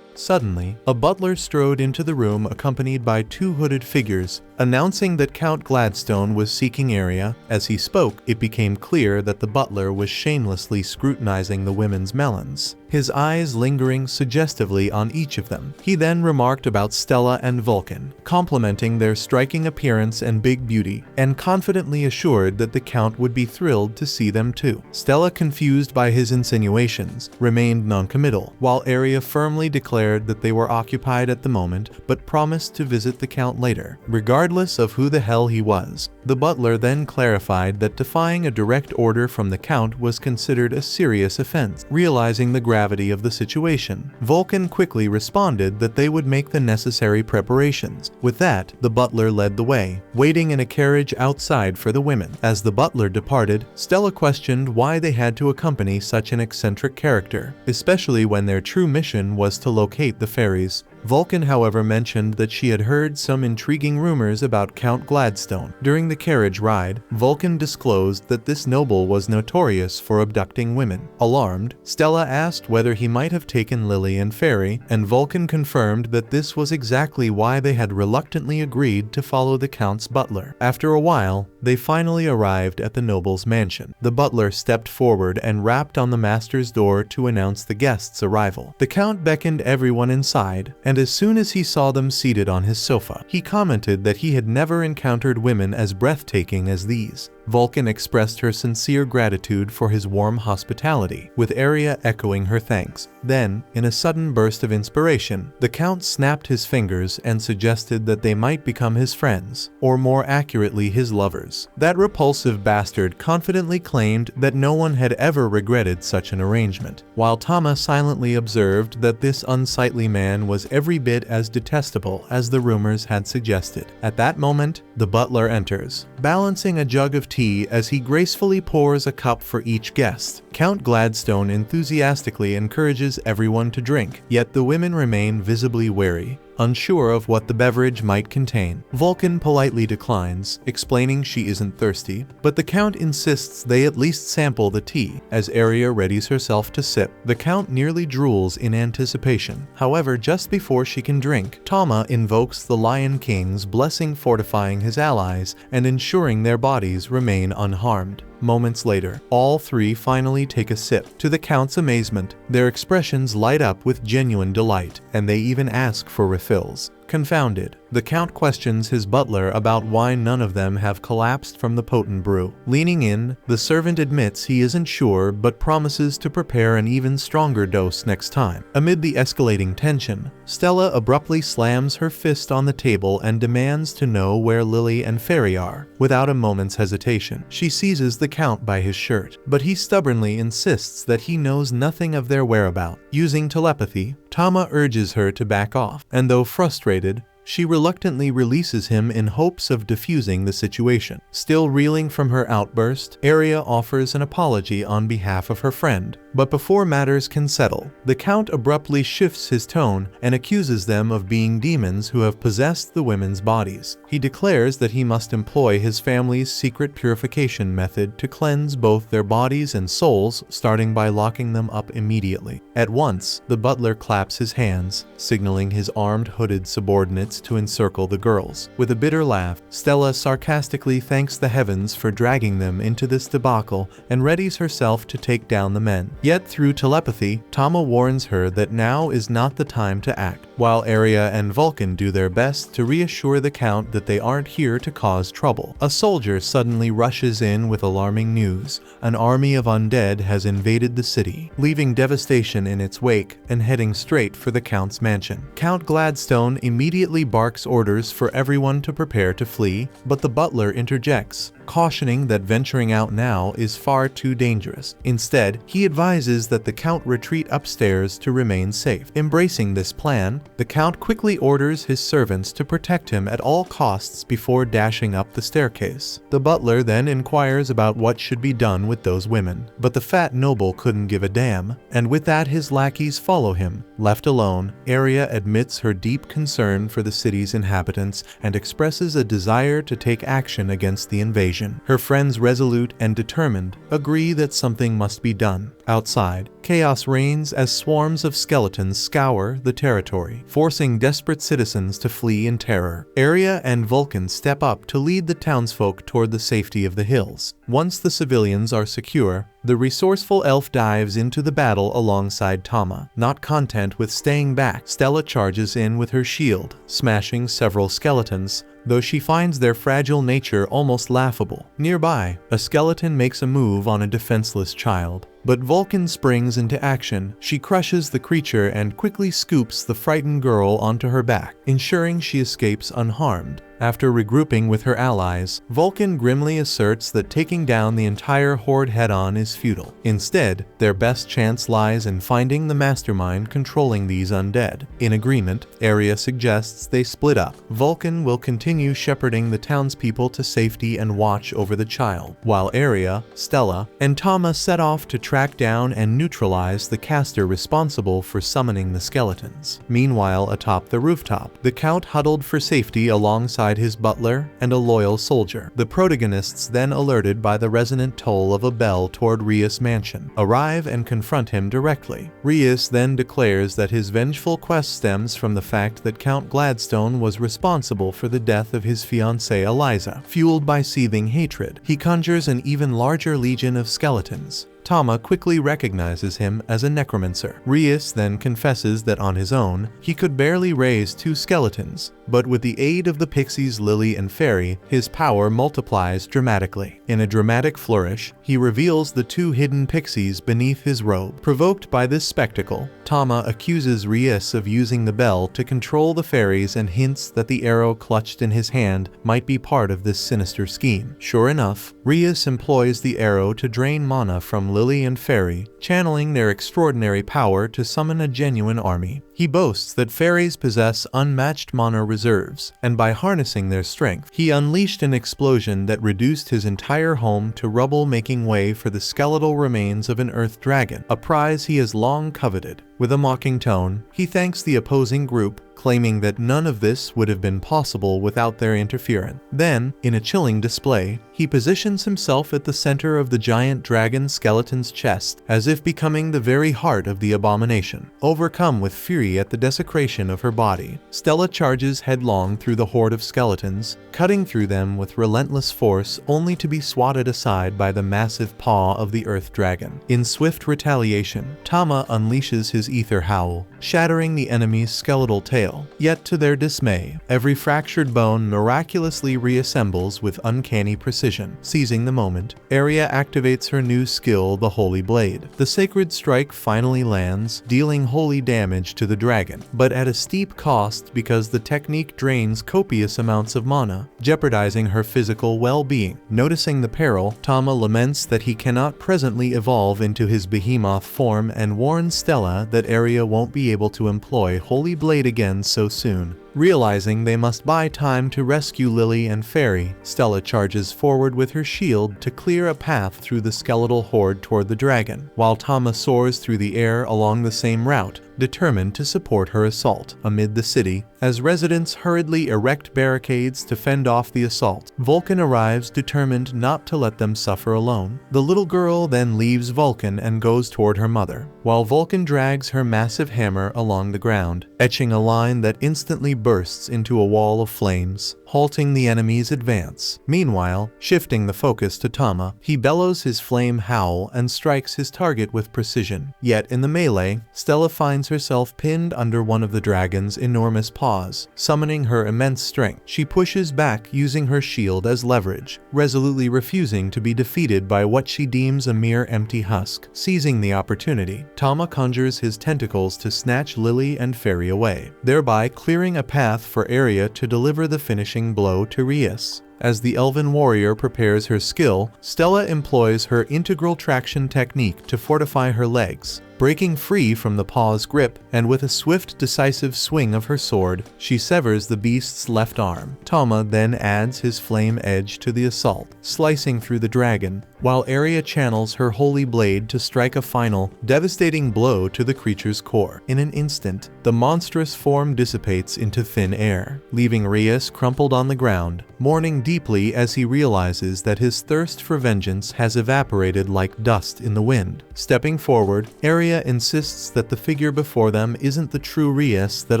Suddenly, a butler strode into the room accompanied by two hooded figures, announcing that Count Gladstone was seeking Aria. As he spoke, it became clear that the butler was shamelessly scrutinizing the women's melons, his eyes lingering suggestively on each of them. He then remarked about Stella and Vulcan, complimenting their striking appearance and big beauty, and confidently assured that the Count would be thrilled to see them too. Stella, confused by his insinuations, remained noncommittal, while Aria firmly declared that they were occupied at the moment, but promised to visit the Count later. Regardless of who the hell he was, the butler then clarified that defying a direct order from the Count was considered a serious offense. Realizing the gravity of the situation, Vulcan quickly responded that they would make the necessary preparations. With that, the butler led the way, waiting in a carriage outside for the women. As the butler departed, Stella questioned why they had to accompany such an eccentric character, especially when their true mission was to locate the fairies. Vulcan, however, mentioned that she had heard some intriguing rumors about Count Gladstone. During the carriage ride, Vulcan disclosed that this noble was notorious for abducting women. Alarmed, Stella asked whether he might have taken Lily and Fairy, and Vulcan confirmed that this was exactly why they had reluctantly agreed to follow the Count's butler. After a while, they finally arrived at the noble's mansion. The butler stepped forward and rapped on the master's door to announce the guests' arrival. The Count beckoned everyone inside, and as soon as he saw them seated on his sofa, he commented that he had never encountered women as breathtaking as these. Vulcan expressed her sincere gratitude for his warm hospitality, with Aria echoing her thanks. Then, in a sudden burst of inspiration, the Count snapped his fingers and suggested that they might become his friends, or more accurately his lovers. That repulsive bastard confidently claimed that no one had ever regretted such an arrangement, while Tama silently observed that this unsightly man was every bit as detestable as the rumors had suggested. At that moment, the butler enters, balancing a jug of tea as he gracefully pours a cup for each guest. Count Gladstone enthusiastically encourages everyone to drink, yet the women remain visibly wary, unsure of what the beverage might contain. Vulcan politely declines, explaining she isn't thirsty, but the Count insists they at least sample the tea. As Aria readies herself to sip, the Count nearly drools in anticipation. However, just before she can drink, Tama invokes the Lion King's blessing, fortifying his allies and ensuring their bodies remain unharmed. Moments later, all three finally take a sip. To the Count's amazement, their expressions light up with genuine delight, and they even ask for refills. Confounded, the Count questions his butler about why none of them have collapsed from the potent brew. Leaning in, the servant admits he isn't sure but promises to prepare an even stronger dose next time. Amid the escalating tension, Stella abruptly slams her fist on the table and demands to know where Lily and Fairy are. Without a moment's hesitation, she seizes the Count by his shirt, but he stubbornly insists that he knows nothing of their whereabouts. Using telepathy, Tama urges her to back off, and though frustrated, she reluctantly releases him in hopes of diffusing the situation. Still reeling from her outburst, Aria offers an apology on behalf of her friend. But before matters can settle, the Count abruptly shifts his tone and accuses them of being demons who have possessed the women's bodies. He declares that he must employ his family's secret purification method to cleanse both their bodies and souls, starting by locking them up immediately. At once, the butler claps his hands, signaling his armed hooded subordinates to encircle the girls. With a bitter laugh, Stella sarcastically thanks the heavens for dragging them into this debacle and readies herself to take down the men. Yet through telepathy, Tama warns her that now is not the time to act. while Aria and Vulcan do their best to reassure the Count that they aren't here to cause trouble. A soldier suddenly rushes in with alarming news. An army of undead has invaded the city, leaving devastation in its wake and heading straight for the Count's mansion. Count Gladstone immediately barks orders for everyone to prepare to flee, but the butler interjects, cautioning that venturing out now is far too dangerous. Instead, he advises that the Count retreat upstairs to remain safe. Embracing this plan, the Count quickly orders his servants to protect him at all costs before dashing up the staircase. The butler then inquires about what should be done with those women, but the fat noble couldn't give a damn, and with that his lackeys follow him. Left alone, Aria admits her deep concern for the city's inhabitants and expresses a desire to take action against the invasion. Her friends, resolute and determined, agree that something must be done. Outside, chaos reigns as swarms of skeletons scour the territory, forcing desperate citizens to flee in terror. Aria and Vulcan step up to lead the townsfolk toward the safety of the hills. Once the civilians are secure, the resourceful elf dives into the battle alongside Tama. Not content with staying back, Stella charges in with her shield, smashing several skeletons, though she finds their fragile nature almost laughable. Nearby, a skeleton makes a move on a defenseless child, but Vulcan springs into action. She crushes the creature and quickly scoops the frightened girl onto her back, ensuring she escapes unharmed. After regrouping with her allies, Vulcan grimly asserts that taking down the entire horde head-on is futile. Instead, their best chance lies in finding the mastermind controlling these undead. In agreement, Aria suggests they split up. Vulcan will continue shepherding the townspeople to safety and watch over the child, while Aria, Stella, and Tama set off to track down and neutralize the caster responsible for summoning the skeletons. Meanwhile, atop the rooftop, the Count huddled for safety alongside his butler and a loyal soldier. The protagonists, then alerted by the resonant toll of a bell toward Rias' mansion, arrive and confront him directly. Rias then declares that his vengeful quest stems from the fact that Count Gladstone was responsible for the death of his fiancée Eliza. Fueled by seething hatred, he conjures an even larger legion of skeletons. Tama quickly recognizes him as a necromancer. Rias then confesses that on his own, he could barely raise 2 skeletons, but with the aid of the pixies Lily and Fairy, his power multiplies dramatically. In a dramatic flourish, he reveals the 2 hidden pixies beneath his robe. Provoked by this spectacle, Tama accuses Rias of using the bell to control the fairies and hints that the arrow clutched in his hand might be part of this sinister scheme. Sure enough, Rias employs the arrow to drain mana from Lily and Fairy, channeling their extraordinary power to summon a genuine army. He boasts that fairies possess unmatched mana reserves, and by harnessing their strength, he unleashed an explosion that reduced his entire home to rubble, making way for the skeletal remains of an earth dragon, a prize he has long coveted. With a mocking tone, he thanks the opposing group, claiming that none of this would have been possible without their interference. Then, in a chilling display, he positions himself at the center of the giant dragon skeleton's chest, as if becoming the very heart of the abomination. Overcome with fury at the desecration of her body, Stella charges headlong through the horde of skeletons, cutting through them with relentless force only to be swatted aside by the massive paw of the earth dragon. In swift retaliation, Tama unleashes his ether howl, shattering the enemy's skeletal tail. Yet to their dismay, every fractured bone miraculously reassembles with uncanny precision. Seizing the moment, Aria activates her new skill, the Holy Blade. The sacred strike finally lands, dealing holy damage to the dragon, but at a steep cost because the technique drains copious amounts of mana, jeopardizing her physical well-being. Noticing the peril, Tama laments that he cannot presently evolve into his behemoth form and warns Stella that Aria won't be able to employ Holy Blade again so soon. Realizing they must buy time to rescue Lily and Fairy, Stella charges forward with her shield to clear a path through the skeletal horde toward the dragon, while Tama soars through the air along the same route, determined to support her assault. Amid the city, as residents hurriedly erect barricades to fend off the assault, Vulcan arrives, determined not to let them suffer alone. The little girl then leaves Vulcan and goes toward her mother, while Vulcan drags her massive hammer along the ground, etching a line that instantly bursts into a wall of flames. halting the enemy's advance. Meanwhile, shifting the focus to Tama, he bellows his flame howl and strikes his target with precision. Yet in the melee, Stella finds herself pinned under one of the dragon's enormous paws. Summoning her immense strength, she pushes back using her shield as leverage, resolutely refusing to be defeated by what she deems a mere empty husk. Seizing the opportunity, Tama conjures his tentacles to snatch Lily and Fairy away, thereby clearing a path for Arya to deliver the finishing blow to Rias. As the elven warrior prepares her skill, Stella employs her integral traction technique to fortify her legs. Breaking free from the paw's grip, and with a swift, decisive swing of her sword, she severs the beast's left arm. Tama then adds his flame edge to the assault, slicing through the dragon, while Arya channels her holy blade to strike a final, devastating blow to the creature's core. In an instant, the monstrous form dissipates into thin air, leaving Rias crumpled on the ground, mourning deeply as he realizes that his thirst for vengeance has evaporated like dust in the wind. Stepping forward, Arya insists that the figure before them isn't the true Rias that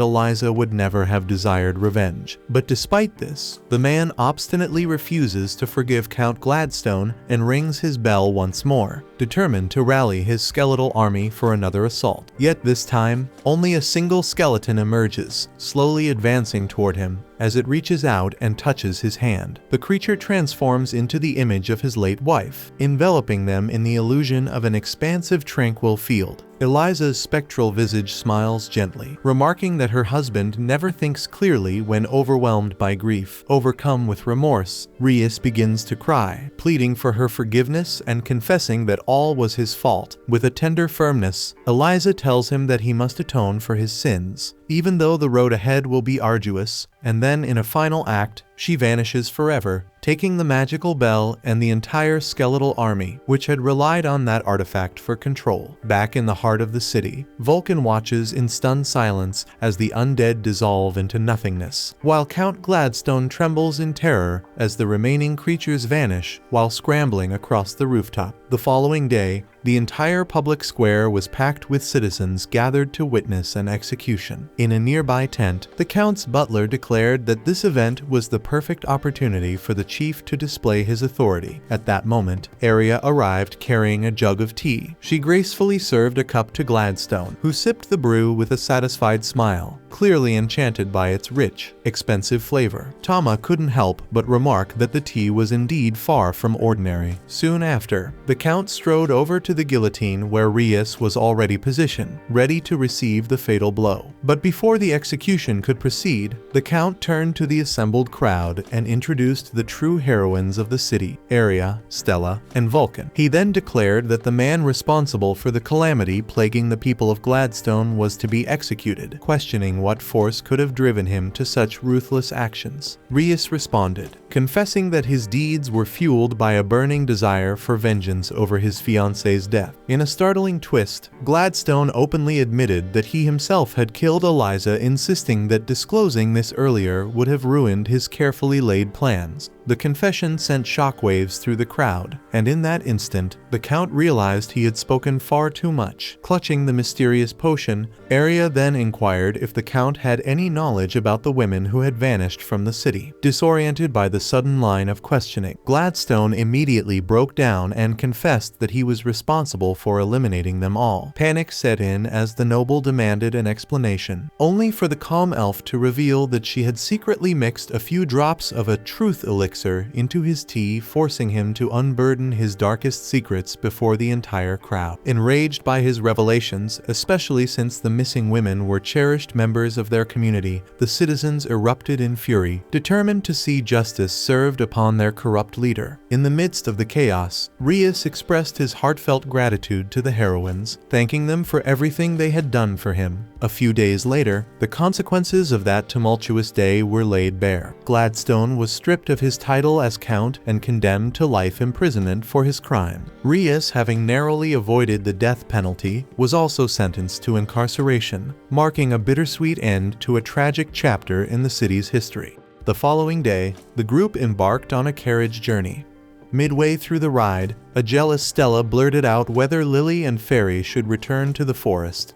Eliza would never have desired revenge. But despite this, the man obstinately refuses to forgive Count Gladstone and rings his bell once more, determined to rally his skeletal army for another assault. Yet this time, only a single skeleton emerges, slowly advancing toward him. As it reaches out and touches his hand, the creature transforms into the image of his late wife, enveloping them in the illusion of an expansive, tranquil field. Eliza's spectral visage smiles gently, remarking that her husband never thinks clearly when overwhelmed by grief. Overcome with remorse, Rias begins to cry, pleading for her forgiveness and confessing that all was his fault. With a tender firmness, Eliza tells him that he must atone for his sins, even though the road ahead will be arduous, and then in a final act, she vanishes forever, taking the magical bell and the entire skeletal army, which had relied on that artifact for control. Back in the heart of the city, Vulcan watches in stunned silence as the undead dissolve into nothingness, while Count Gladstone trembles in terror as the remaining creatures vanish while scrambling across the rooftop. The following day, the entire public square was packed with citizens gathered to witness an execution. In a nearby tent, the Count's butler declared that this event was the perfect opportunity for the chief to display his authority. At that moment, Arya arrived carrying a jug of tea. She gracefully served a cup to Gladstone, who sipped the brew with a satisfied smile, clearly enchanted by its rich, expensive flavor. Tama couldn't help but remark that the tea was indeed far from ordinary. Soon after, the Count strode over to the guillotine where Rias was already positioned, ready to receive the fatal blow. But before the execution could proceed, the Count turned to the assembled crowd and introduced the true heroines of the city, Arya, Stella, and Vulcan. He then declared that the man responsible for the calamity plaguing the people of Gladstone was to be executed, questioning what force could have driven him to such ruthless actions. Rias responded, confessing that his deeds were fueled by a burning desire for vengeance over his fiancée's death. In a startling twist, Gladstone openly admitted that he himself had killed Eliza, insisting that disclosing this earlier would have ruined his carefully laid plans. The confession sent shockwaves through the crowd, and in that instant, the Count realized he had spoken far too much. Clutching the mysterious potion, Arya then inquired if the Count had any knowledge about the women who had vanished from the city. Disoriented by the sudden line of questioning, Gladstone immediately broke down and confessed that he was responsible for eliminating them all. Panic set in as the noble demanded an explanation, only for the calm elf to reveal that she had secretly mixed a few drops of a truth elixir into his tea, forcing him to unburden his darkest secrets before the entire crowd. Enraged by his revelations, especially since the missing women were cherished members of their community, the citizens erupted in fury, determined to see justice served upon their corrupt leader. In the midst of the chaos, Rias expressed his heartfelt gratitude to the heroines, thanking them for everything they had done for him. A few days later, the consequences of that tumultuous day were laid bare. Gladstone was stripped of his title as Count and condemned to life imprisonment for his crime. Rias, having narrowly avoided the death penalty, was also sentenced to incarceration, marking a bittersweet end to a tragic chapter in the city's history. The following day, the group embarked on a carriage journey. Midway through the ride, a jealous Stella blurted out whether Lily and Fairy should return to the forest.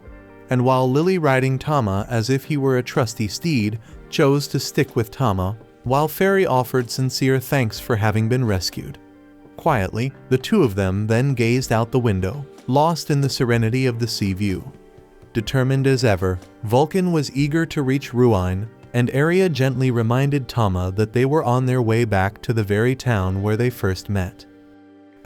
And while Lily, riding Tama as if he were a trusty steed, chose to stick with Tama, while Fairy offered sincere thanks for having been rescued. Quietly, the two of them then gazed out the window, lost in the serenity of the sea view. Determined as ever, Vulcan was eager to reach Ruin, and Aria gently reminded Tama that they were on their way back to the very town where they first met.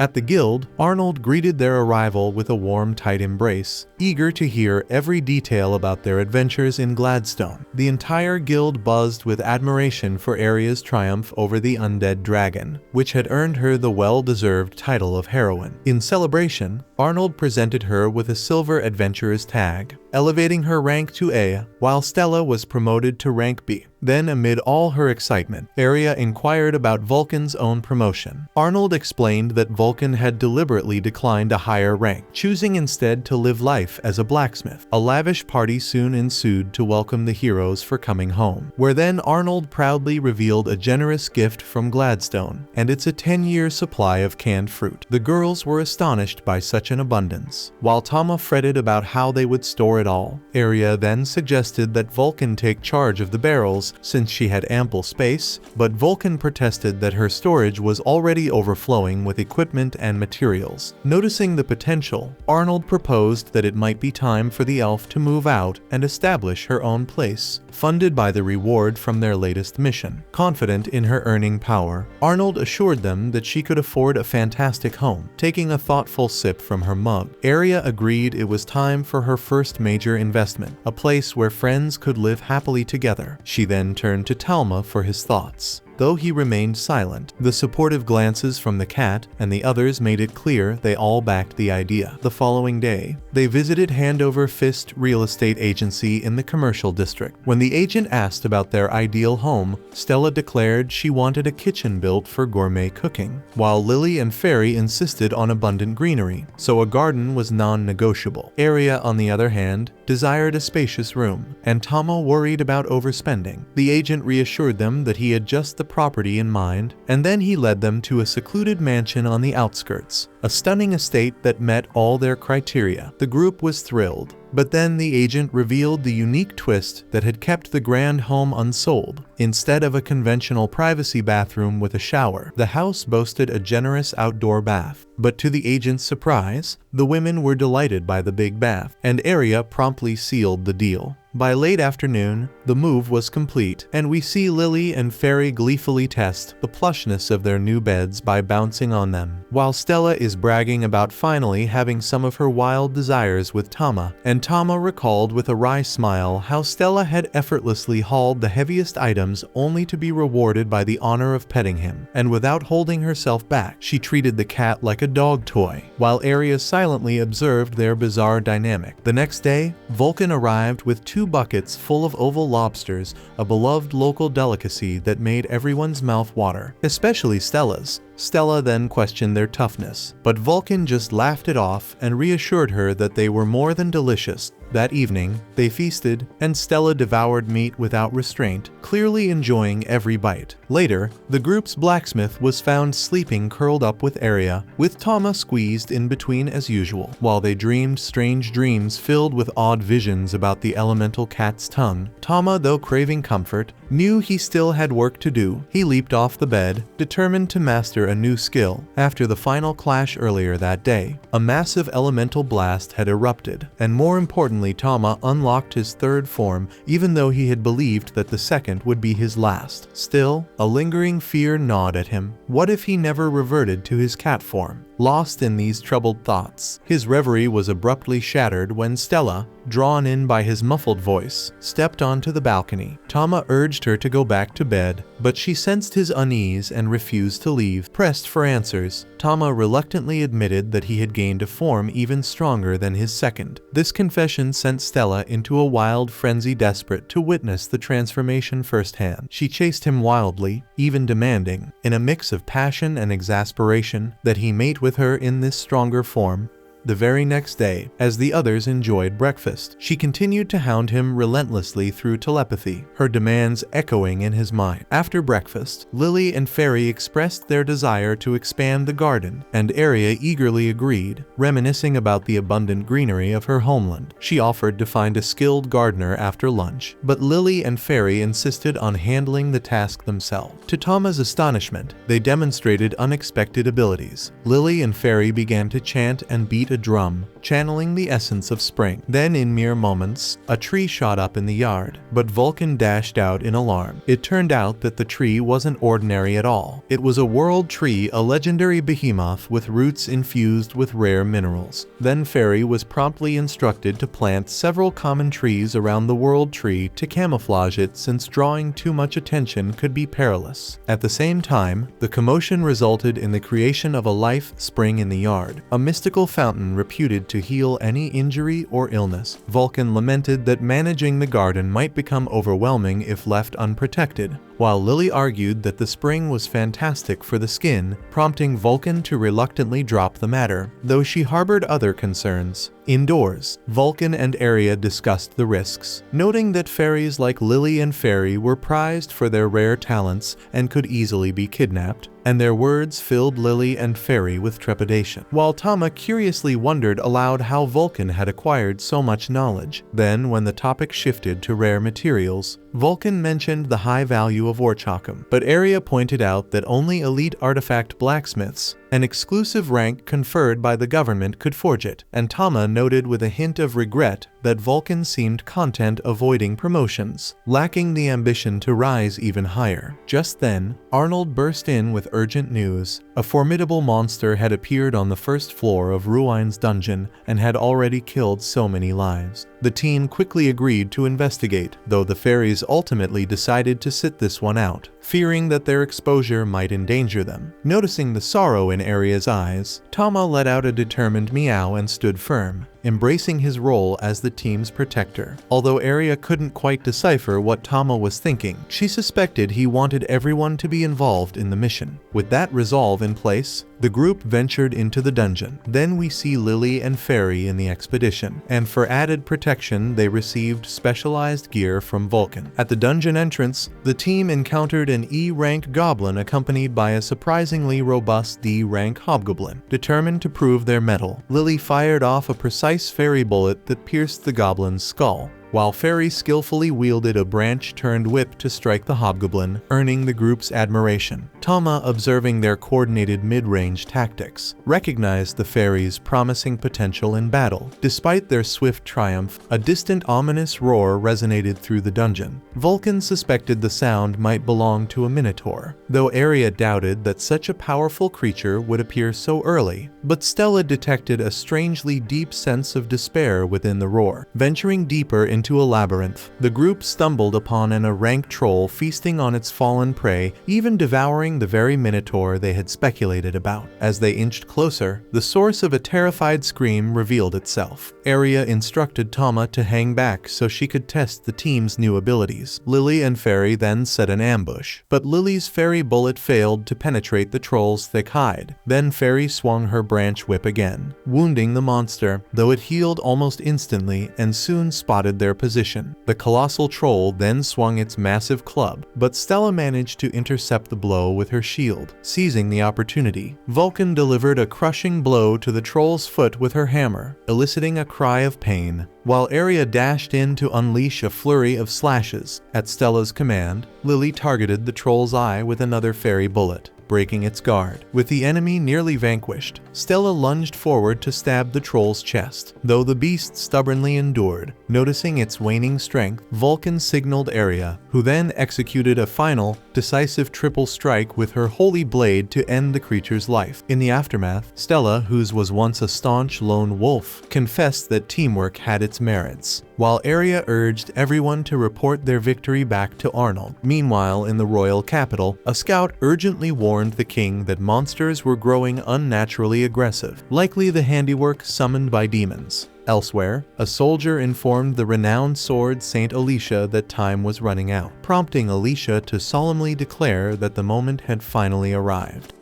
At the guild, Arnold greeted their arrival with a warm, tight embrace, eager to hear every detail about their adventures in Gladstone. The entire guild buzzed with admiration for Aria's triumph over the undead dragon, which had earned her the well-deserved title of heroine. In celebration, Arnold presented her with a silver adventurer's tag, elevating her rank to A, while Stella was promoted to rank B. Then, amid all her excitement, Aria inquired about Vulcan's own promotion. Arnold explained that Vulcan had deliberately declined a higher rank, choosing instead to live life as a blacksmith. A lavish party soon ensued to welcome the heroes for coming home, where then Arnold proudly revealed a generous gift from Gladstone, and it's a 10-year supply of canned fruit. The girls were astonished by such an abundance. While Tama fretted about how they would store it all, Aria then suggested that Vulcan take charge of the barrels since she had ample space, but Vulcan protested that her storage was already overflowing with equipment and materials. Noticing the potential, Arnold proposed that it might be time for the elf to move out and establish her own place, funded by the reward from their latest mission. Confident in her earning power, Arnold assured them that she could afford a fantastic home. Taking a thoughtful sip from her mug, Aria agreed it was time for her first major investment, a place where friends could live happily together. She then turned to Talma for his thoughts. Though he remained silent, the supportive glances from the cat and the others made it clear they all backed the idea. The following day, they visited Hand Over Fist Real Estate Agency in the commercial district. When the agent asked about their ideal home, Stella declared she wanted a kitchen built for gourmet cooking, while Lily and Fairy insisted on abundant greenery, so a garden was non-negotiable. Aria, on the other hand, desired a spacious room, and Tama worried about overspending. The agent reassured them that he had just the property in mind, and then he led them to a secluded mansion on the outskirts, a stunning estate that met all their criteria. The group was thrilled, but then the agent revealed the unique twist that had kept the grand home unsold. Instead of a conventional privacy bathroom with a shower, the house boasted a generous outdoor bath. But to the agent's surprise, the women were delighted by the big bath, and Aria promptly sealed the deal. By late afternoon, the move was complete, and we see Lily and Fairy gleefully test the plushness of their new beds by bouncing on them, while Stella is bragging about finally having some of her wild desires with Tama, and Tama recalled with a wry smile how Stella had effortlessly hauled the heaviest items only to be rewarded by the honor of petting him, and without holding herself back, she treated the cat like a dog toy, while Aria silently observed their bizarre dynamic. The next day, Vulcan arrived with 2 buckets full of oval lobsters, a beloved local delicacy that made everyone's mouth water, especially Stella's. Stella then questioned their toughness, but Vulcan just laughed it off and reassured her that they were more than delicious. That evening, they feasted, and Stella devoured meat without restraint, clearly enjoying every bite. Later, the group's blacksmith was found sleeping curled up with Aria, with Tama squeezed in between as usual. While they dreamed strange dreams filled with odd visions about the elemental cat's tongue, Tama, though craving comfort, knew he still had work to do. He leaped off the bed, determined to master a new skill. After the final clash earlier that day, a massive elemental blast had erupted, and more importantly, Tama unlocked his third form, even though he had believed that the second would be his last. Still, a lingering fear gnawed at him. What if he never reverted to his cat form? Lost in these troubled thoughts, his reverie was abruptly shattered when Stella, drawn in by his muffled voice, stepped onto the balcony. Tama urged her to go back to bed, but she sensed his unease and refused to leave. Pressed for answers, Tama reluctantly admitted that he had gained a form even stronger than his second. This confession sent Stella into a wild frenzy, desperate to witness the transformation firsthand. She chased him wildly, even demanding, in a mix of passion and exasperation, that he mate with her in this stronger form. The very next day, as the others enjoyed breakfast, she continued to hound him relentlessly through telepathy, her demands echoing in his mind. After breakfast, Lily and Fairy expressed their desire to expand the garden, and Arya eagerly agreed, reminiscing about the abundant greenery of her homeland. She offered to find a skilled gardener after lunch, but Lily and Fairy insisted on handling the task themselves. To Tama's astonishment, they demonstrated unexpected abilities. Lily and Fairy began to chant and beat a drum, channeling the essence of spring. Then, in mere moments, a tree shot up in the yard, but Vulcan dashed out in alarm. It turned out that the tree wasn't ordinary at all. It was a world tree, a legendary behemoth with roots infused with rare minerals. Then Fairy was promptly instructed to plant several common trees around the world tree to camouflage it, since drawing too much attention could be perilous. At the same time, the commotion resulted in the creation of a life spring in the yard, a mystical fountain reputed to heal any injury or illness. Vulcan lamented that managing the garden might become overwhelming if left unprotected, while Lily argued that the spring was fantastic for the skin, prompting Vulcan to reluctantly drop the matter, though she harbored other concerns. Indoors, Vulcan and Arya discussed the risks, noting that fairies like Lily and Fairy were prized for their rare talents and could easily be kidnapped, and their words filled Lily and Fairy with trepidation, while Tama curiously wondered aloud how Vulcan had acquired so much knowledge. Then, when the topic shifted to rare materials, Vulcan mentioned the high value of orchakum, but Arya pointed out that only elite artifact blacksmiths, an exclusive rank conferred by the government, could forge it, and Tama noted with a hint of regret that Vulcan seemed content avoiding promotions, lacking the ambition to rise even higher. Just then, Arnold burst in with urgent news. A formidable monster had appeared on the first floor of Ruine's dungeon and had already killed so many lives. The team quickly agreed to investigate, though the fairies ultimately decided to sit this one out, fearing that their exposure might endanger them. Noticing the sorrow in Arya's eyes, Tama let out a determined meow and stood firm, embracing his role as the team's protector. Although Arya couldn't quite decipher what Tama was thinking, she suspected he wanted everyone to be involved in the mission. With that resolve in place, the group ventured into the dungeon. Then we see Lily and Fairy in the expedition, and for added protection they received specialized gear from Vulcan. At the dungeon entrance, the team encountered an E-rank goblin accompanied by a surprisingly robust D-rank hobgoblin. Determined to prove their mettle, Lily fired off a precise fairy bullet that pierced the goblin's skull, while Fairy skillfully wielded a branch-turned whip to strike the hobgoblin, earning the group's admiration. Tama, observing their coordinated mid-range tactics, recognized the fairies' promising potential in battle. Despite their swift triumph, a distant ominous roar resonated through the dungeon. Vulcan suspected the sound might belong to a minotaur, though Arya doubted that such a powerful creature would appear so early. But Stella detected a strangely deep sense of despair within the roar. Venturing deeper into a labyrinth, the group stumbled upon an rank troll feasting on its fallen prey, even devouring the very minotaur they had speculated about. As they inched closer, the source of a terrified scream revealed itself. Arya instructed Tama to hang back so she could test the team's new abilities. Lily and Fairy then set an ambush, but Lily's fairy bullet failed to penetrate the troll's thick hide. Then Fairy swung her branch whip again, wounding the monster, though it healed almost instantly and soon spotted their position. The colossal troll then swung its massive club, but Stella managed to intercept the blow with her shield. Seizing the opportunity, Vulcan delivered a crushing blow to the troll's foot with her hammer, eliciting a cry of pain, while Arya dashed in to unleash a flurry of slashes. At Stella's command, Lily targeted the troll's eye with another fairy bullet, breaking its guard. With the enemy nearly vanquished, Stella lunged forward to stab the troll's chest, though the beast stubbornly endured. Noticing its waning strength, Vulcan signaled Arya, who then executed a final, decisive triple strike with her holy blade to end the creature's life. In the aftermath, Stella, whose was once a staunch lone wolf, confessed that teamwork had its merits, while Arya urged everyone to report their victory back to Arnold. Meanwhile, in the royal capital, a scout urgently warned the king that monsters were growing unnaturally aggressive, likely the handiwork summoned by demons. Elsewhere, a soldier informed the renowned sword Saint Alicia that time was running out, prompting Alicia to solemnly declare that the moment had finally arrived.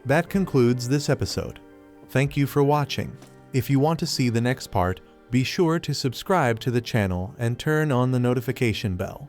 That concludes this episode. Thank you for watching. If you want to see the next part, be sure to subscribe to the channel and turn on the notification bell.